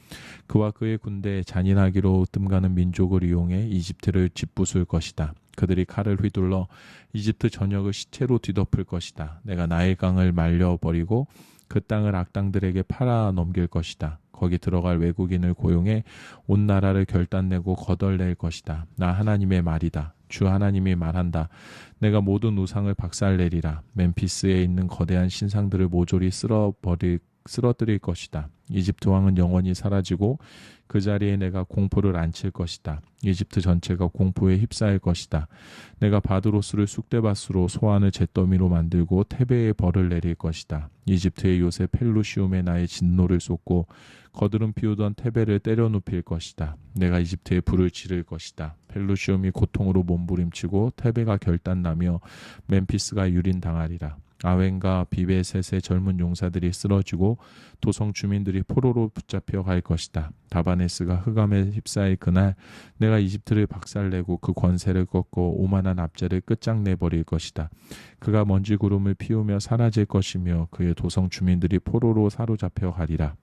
그와 그의 군대에 잔인하기로 뜸가는 민족을 이용해 이집트를 짓부술 것이다. 그들이 칼을 휘둘러 이집트 전역을 시체로 뒤덮을 것이다. 내가 나일강을 말려버리고 그 땅을 악당들에게 팔아 넘길 것이다. 거기 들어갈 외국인을 고용해 온 나라를 결단내고 거덜낼 것이다. 나 하나님의 말이다. 주 하나님이 말한다. 내가 모든 우상을 박살내리라. 멤피스에 있는 거대한 신상들을 모조리 쓰러뜨릴 것이다. 이집트 왕은 영원히 사라지고 그 자리에 내가 공포를 안칠 것이다. 이집트 전체가 공포에 휩싸일 것이다. 내가 바드로스를 쑥대밭으로 소안을 잿더미로 만들고 테베에 벌을 내릴 것이다. 이집트의 요새 펠루시움에 나의 진노를 쏟고 거드름 피우던 테베를 때려 눕힐 것이다. 내가 이집트에 불을 지를 것이다. 펠루시움이 고통으로 몸부림치고 테베가 결단나며 멤피스가 유린당하리라. 아웬과 비베셋의 젊은 용사들이 쓰러지고 도성 주민들이 포로로 붙잡혀 갈 것이다. 다바네스가 흑암에 휩싸일 그날 내가 이집트를 박살내고 그 권세를 꺾고 오만한 압제를 끝장내버릴 것이다. 그가 먼지 구름을 피우며 사라질 것이며 그의 도성 주민들이 포로로 사로잡혀 가리라.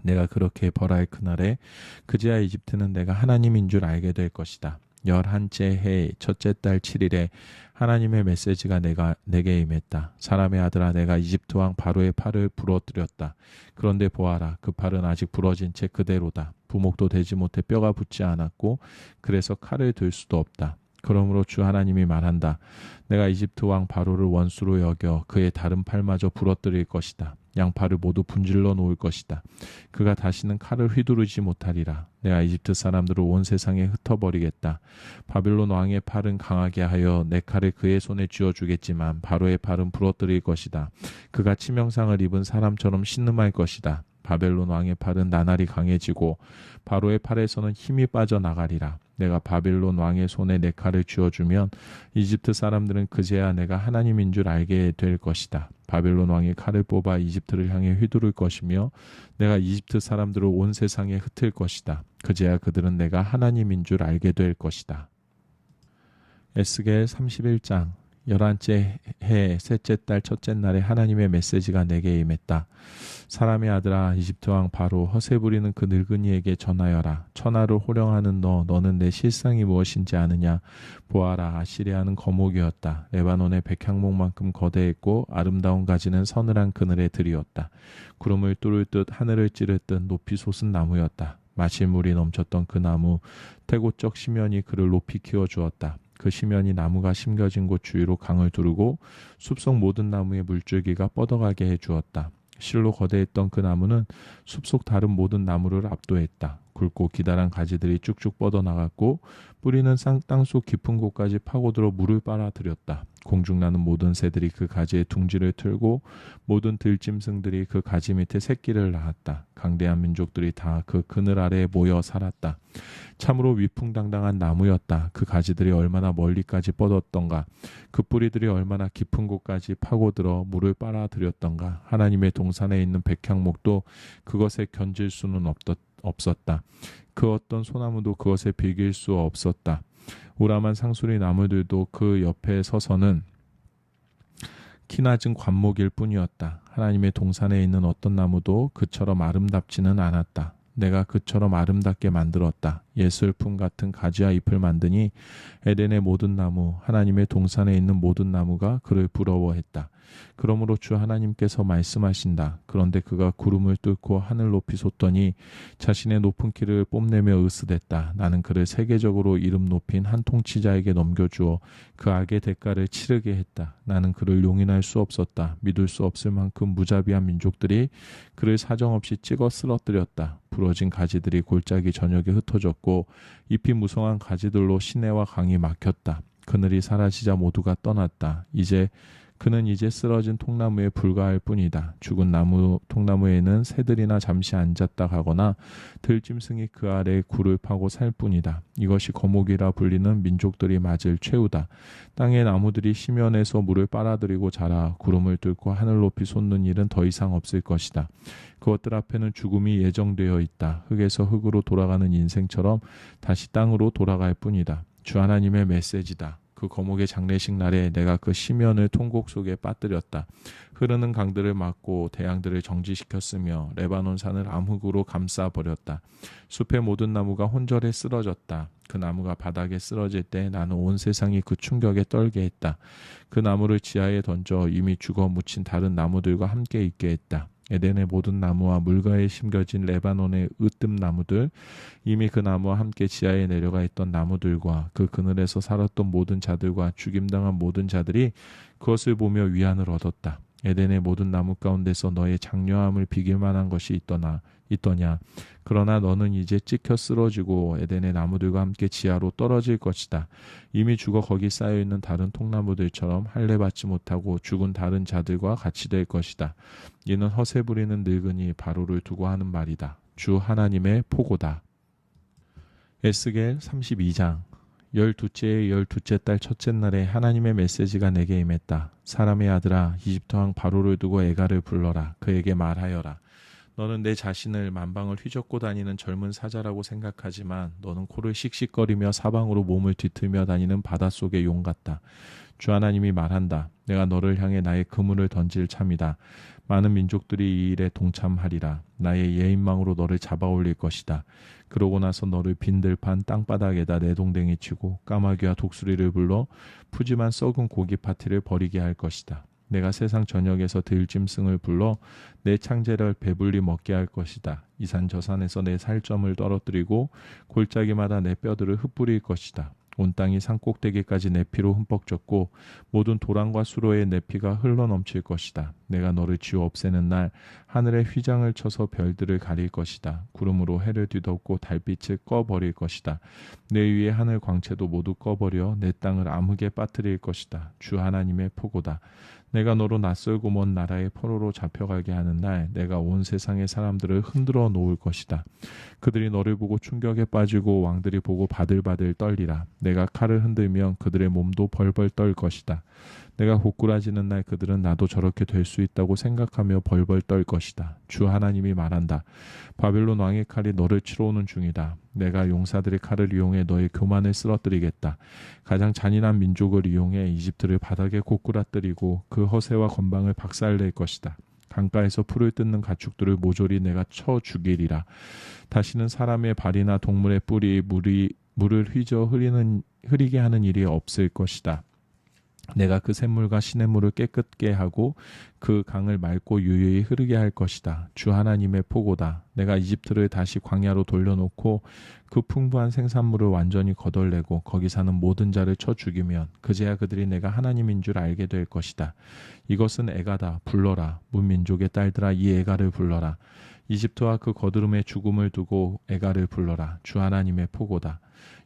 내가 그렇게 벌할 그날에 그제야 이집트는 내가 하나님인 줄 알게 될 것이다. 11째 해 첫째 달 7일에 하나님의 메시지가 내게 임했다. 사람의 아들아, 내가 이집트 왕 바로의 팔을 부러뜨렸다. 그런데 보아라, 그 팔은 아직 부러진 채 그대로다. 부목도 되지 못해 뼈가 붙지 않았고 그래서 칼을 들 수도 없다. 그러므로 주 하나님이 말한다. 내가 이집트 왕 바로를 원수로 여겨 그의 다른 팔마저 부러뜨릴 것이다. 양팔을 모두 분질러 놓을 것이다. 그가 다시는 칼을 휘두르지 못하리라. 내가 이집트 사람들을 온 세상에 흩어버리겠다. 바벨론 왕의 팔은 강하게 하여 내 칼을 그의 손에 쥐어주겠지만 바로의 팔은 부러뜨릴 것이다. 그가 치명상을 입은 사람처럼 신음할 것이다. 바벨론 왕의 팔은 나날이 강해지고 바로의 팔에서는 힘이 빠져나가리라. 내가 바벨론 왕의 손에 내 칼을 쥐어주면 이집트 사람들은 그제야 내가 하나님인 줄 알게 될 것이다. 바벨론 왕의 칼을 뽑아 이집트를 향해 휘두를 것이며 내가 이집트 사람들을 온 세상에 흩을 것이다. 그제야 그들은 내가 하나님인 줄 알게 될 것이다. 에스겔 31장 11째 해 셋째 달 첫째 날에 하나님의 메시지가 내게 임했다. 사람의 아들아, 이집트 왕 바로 허세 부리는 그 늙은이에게 전하여라. 천하를 호령하는 너는 내 실상이 무엇인지 아느냐? 보아라, 아시리아는 거목이었다. 레바논의 백향목만큼 거대했고 아름다운 가지는 서늘한 그늘에 들이었다. 구름을 뚫을 듯 하늘을 찌를 듯 높이 솟은 나무였다. 마실 물이 넘쳤던 그 나무, 태고적 심연이 그를 높이 키워주었다. 그 심연이 나무가 심겨진 곳 주위로 강을 두르고 숲속 모든 나무의 물줄기가 뻗어가게 해주었다. 실로 거대했던 그 나무는 숲속 다른 모든 나무를 압도했다. 굵고 기다란 가지들이 쭉쭉 뻗어나갔고 뿌리는 땅속 깊은 곳까지 파고들어 물을 빨아들였다. 공중나는 모든 새들이 그 가지에 둥지를 틀고 모든 들짐승들이 그 가지 밑에 새끼를 낳았다. 강대한 민족들이 다 그 그늘 아래에 모여 살았다. 참으로 위풍당당한 나무였다. 그 가지들이 얼마나 멀리까지 뻗었던가. 그 뿌리들이 얼마나 깊은 곳까지 파고들어 물을 빨아들였던가. 하나님의 동산에 있는 백향목도 그것에 견질 수는 없었다. 그 어떤 소나무도 그것에 비길 수 없었다. 우람한 상수리 나무들도 그 옆에 서서는 키낮은 관목일 뿐이었다. 하나님의 동산에 있는 어떤 나무도 그처럼 아름답지는 않았다. 내가 그처럼 아름답게 만들었다. 예술품 같은 가지와 잎을 만드니 에덴의 모든 나무, 하나님의 동산에 있는 모든 나무가 그를 부러워했다. 그러므로 주 하나님께서 말씀하신다. 그런데 그가 구름을 뚫고 하늘 높이 솟더니 자신의 높은 키를 뽐내며 으스댔다. 나는 그를 세계적으로 이름 높인 한 통치자에게 넘겨주어 그 악의 대가를 치르게 했다. 나는 그를 용인할 수 없었다. 믿을 수 없을 만큼 무자비한 민족들이 그를 사정없이 찍어 쓰러뜨렸다. 부러진 가지들이 골짜기 전역에 흩어졌고 잎이 무성한 가지들로 시내와 강이 막혔다. 그늘이 사라지자 모두가 떠났다. 그는 이제 쓰러진 통나무에 불과할 뿐이다. 죽은 통나무에는 새들이나 잠시 앉았다 가거나 들짐승이 그 아래에 굴을 파고 살 뿐이다. 이것이 거목이라 불리는 민족들이 맞을 최후다. 땅의 나무들이 시면에서 물을 빨아들이고 자라 구름을 뚫고 하늘 높이 솟는 일은 더 이상 없을 것이다. 그것들 앞에는 죽음이 예정되어 있다. 흙에서 흙으로 돌아가는 인생처럼 다시 땅으로 돌아갈 뿐이다. 주 하나님의 메시지다. 그 거목의 장례식 날에 내가 그 시면을 통곡 속에 빠뜨렸다. 흐르는 강들을 막고 대양들을 정지시켰으며 레바논 산을 암흑으로 감싸버렸다. 숲의 모든 나무가 혼절에 쓰러졌다. 그 나무가 바닥에 쓰러질 때 나는 온 세상이 그 충격에 떨게 했다. 그 나무를 지하에 던져 이미 죽어 묻힌 다른 나무들과 함께 있게 했다. 에덴의 모든 나무와 물가에 심겨진 레바논의 으뜸나무들, 이미 그 나무와 함께 지하에 내려가 있던 나무들과 그 그늘에서 살았던 모든 자들과 죽임당한 모든 자들이 그것을 보며 위안을 얻었다. 에덴의 모든 나무 가운데서 너의 장려함을 비길 만한 것이 있더냐. 그러나 너는 이제 찍혀 쓰러지고 에덴의 나무들과 함께 지하로 떨어질 것이다. 이미 죽어 거기 쌓여있는 다른 통나무들처럼 할례받지 못하고 죽은 다른 자들과 같이 될 것이다. 이는 허세 부리는 늙은이 바로를 두고 하는 말이다. 주 하나님의 포고다. 에스겔 32장. 12째의 12째 달 첫째 날에 하나님의 메시지가 내게 임했다. 사람의 아들아, 이집트 왕 바로를 두고 에가를 불러라. 그에게 말하여라. 너는 내 자신을 만방을 휘젓고 다니는 젊은 사자라고 생각하지만 너는 코를 씩씩거리며 사방으로 몸을 뒤틀며 다니는 바닷속의 용 같다. 주 하나님이 말한다. 내가 너를 향해 나의 그물을 던질 참이다. 많은 민족들이 이 일에 동참하리라. 나의 예인망으로 너를 잡아올릴 것이다. 그러고 나서 너를 빈들판 땅바닥에다 내동댕이 치고 까마귀와 독수리를 불러 푸짐한 썩은 고기 파티를 벌이게 할 것이다. 내가 세상 전역에서 들짐승을 불러 내 창제를 배불리 먹게 할 것이다. 이 산 저 산에서 내 살점을 떨어뜨리고 골짜기마다 내 뼈들을 흩뿌릴 것이다. 온 땅이 산꼭대기까지 내 피로 흠뻑 젖고 모든 도랑과 수로에 내 피가 흘러넘칠 것이다. 내가 너를 지워 없애는 날 하늘에 휘장을 쳐서 별들을 가릴 것이다. 구름으로 해를 뒤덮고 달빛을 꺼버릴 것이다. 내 위에 하늘 광채도 모두 꺼버려 내 땅을 암흑에 빠뜨릴 것이다. 주 하나님의 포고다. 내가 너로 낯설고 먼 나라의 포로로 잡혀가게 하는 날 내가 온 세상의 사람들을 흔들어 놓을 것이다. 그들이 너를 보고 충격에 빠지고 왕들이 보고 바들바들 떨리라. 내가 칼을 흔들면 그들의 몸도 벌벌 떨 것이다. 내가 고꾸라지는 날 그들은 나도 저렇게 될 수 있다고 생각하며 벌벌 떨 것이다. 주 하나님이 말한다. 바벨론 왕의 칼이 너를 치러 오는 중이다. 내가 용사들의 칼을 이용해 너의 교만을 쓰러뜨리겠다. 가장 잔인한 민족을 이용해 이집트를 바닥에 고꾸라뜨리고 그 허세와 건방을 박살낼 것이다. 강가에서 풀을 뜯는 가축들을 모조리 내가 쳐 죽이리라. 다시는 사람의 발이나 동물의 뿔이 물을 휘저 흐리게 하는 일이 없을 것이다. 내가 그 샘물과 시냇물을 깨끗게 하고 그 강을 맑고 유유히 흐르게 할 것이다. 주 하나님의 포고다. 내가 이집트를 다시 광야로 돌려놓고 그 풍부한 생산물을 완전히 거덜내고 거기 사는 모든 자를 쳐 죽이면 그제야 그들이 내가 하나님인 줄 알게 될 것이다. 이것은 에가다. 불러라. 문민족의 딸들아, 이 에가를 불러라. 이집트와 그 거드름의 죽음을 두고 에가를 불러라. 주 하나님의 포고다.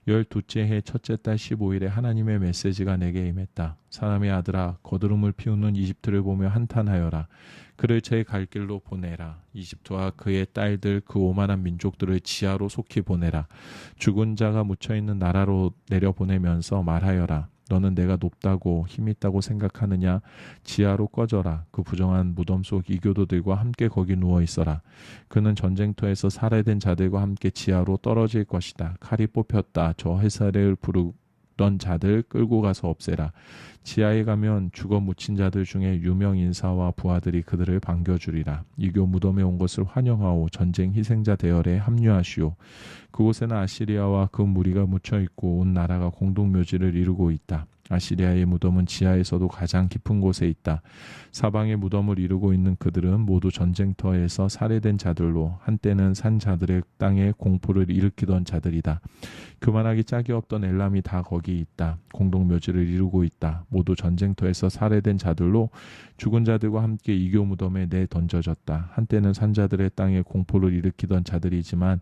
12째 해 첫째 달 15일에 하나님의 메시지가 내게 임했다. 사람의 아들아, 거드름을 피우는 이집트를 보며 한탄하여라. 그를 제 갈 길로 보내라. 이집트와 그의 딸들 그 오만한 민족들을 지하로 속히 보내라. 죽은 자가 묻혀있는 나라로 내려보내면서 말하여라. 너는 내가 높다고 힘있다고 생각하느냐? 지하로 꺼져라. 그 부정한 무덤 속 이교도들과 함께 거기 누워있어라. 그는 전쟁터에서 살해된 자들과 함께 지하로 떨어질 것이다. 칼이 뽑혔다. 저 해살을 부르던 자들 끌고 가서 없애라. 지하에 가면 죽어 묻힌 자들 중에 유명 인사와 부하들이 그들을 반겨주리라. 이교 무덤에 온 것을 환영하오. 전쟁 희생자 대열에 합류하시오. 그곳에는 아시리아와 그 무리가 묻혀있고 온 나라가 공동묘지를 이루고 있다. 아시리아의 무덤은 지하에서도 가장 깊은 곳에 있다. 사방에 무덤을 이루고 있는 그들은 모두 전쟁터에서 살해된 자들로 한때는 산 자들의 땅에 공포를 일으키던 자들이다. 교만하기 짝이 없던 엘람이 다 거기 있다. 공동묘지를 이루고 있다. 모두 전쟁터에서 살해된 자들로 죽은 자들과 함께 이교 무덤에 내던져졌다. 한때는 산 자들의 땅에 공포를 일으키던 자들이지만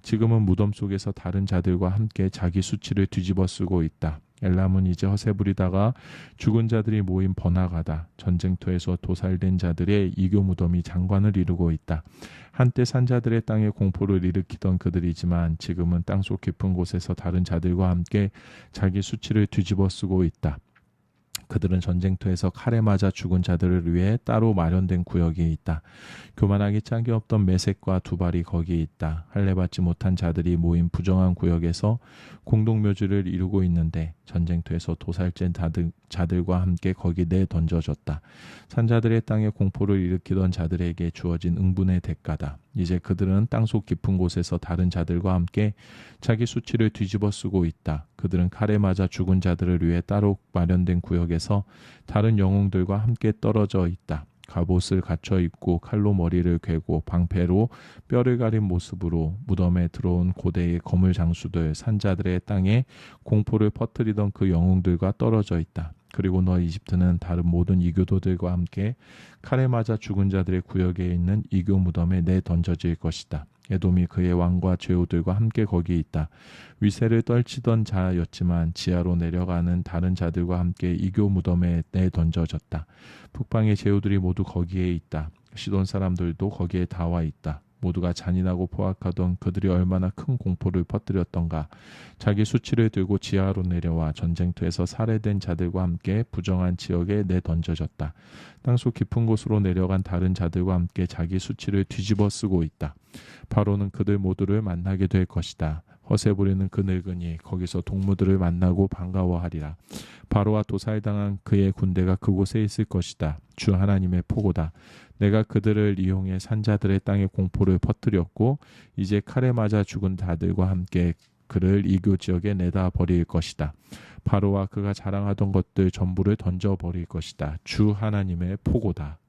지금은 무덤 속에서 다른 자들과 함께 자기 수치를 뒤집어 쓰고 있다. 엘람은 이제 허세 부리다가 죽은 자들이 모인 번화가다. 전쟁터에서 도살된 자들의 이교 무덤이 장관을 이루고 있다. 한때 산 자들의 땅에 공포를 일으키던 그들이지만 지금은 땅속 깊은 곳에서 다른 자들과 함께 자기 수치를 뒤집어 쓰고 있다. 그들은 전쟁터에서 칼에 맞아 죽은 자들을 위해 따로 마련된 구역에 있다. 교만하기 짝이 없던 메섹과 두발이 거기에 있다. 할례받지 못한 자들이 모인 부정한 구역에서 공동묘지를 이루고 있는데 전쟁터에서 도살된 자들과 함께 거기 내던져졌다. 산자들의 땅에 공포를 일으키던 자들에게 주어진 응분의 대가다. 이제 그들은 땅속 깊은 곳에서 다른 자들과 함께 자기 수치를 뒤집어 쓰고 있다. 그들은 칼에 맞아 죽은 자들을 위해 따로 마련된 구역에서 다른 영웅들과 함께 떨어져 있다. 갑옷을 갖춰 입고 칼로 머리를 괴고 방패로 뼈를 가린 모습으로 무덤에 들어온 고대의 거물 장수들 산자들의 땅에 공포를 퍼뜨리던 그 영웅들과 떨어져 있다. 그리고 너 이집트는 다른 모든 이교도들과 함께 칼에 맞아 죽은 자들의 구역에 있는 이교 무덤에 내던져질 것이다. 에돔이 그의 왕과 제후들과 함께 거기에 있다. 위세를 떨치던 자였지만 지하로 내려가는 다른 자들과 함께 이교 무덤에 내던져졌다. 북방의 제후들이 모두 거기에 있다. 시돈 사람들도 거기에 다 와 있다. 모두가 잔인하고 포악하던 그들이 얼마나 큰 공포를 퍼뜨렸던가. 자기 수치를 들고 지하로 내려와 전쟁터에서 살해된 자들과 함께 부정한 지역에 내던져졌다. 땅속 깊은 곳으로 내려간 다른 자들과 함께 자기 수치를 뒤집어 쓰고 있다. 바로는 그들 모두를 만나게 될 것이다. 허세 부리는 그 늙은이 거기서 동무들을 만나고 반가워하리라. 바로와 도살당한 그의 군대가 그곳에 있을 것이다. 주 하나님의 포고다. 내가 그들을 이용해 산자들의 땅에 공포를 퍼뜨렸고 이제 칼에 맞아 죽은 자들과 함께 그를 이교 지역에 내다 버릴 것이다. 바로와 그가 자랑하던 것들 전부를 던져 버릴 것이다. 주 하나님의 포고다.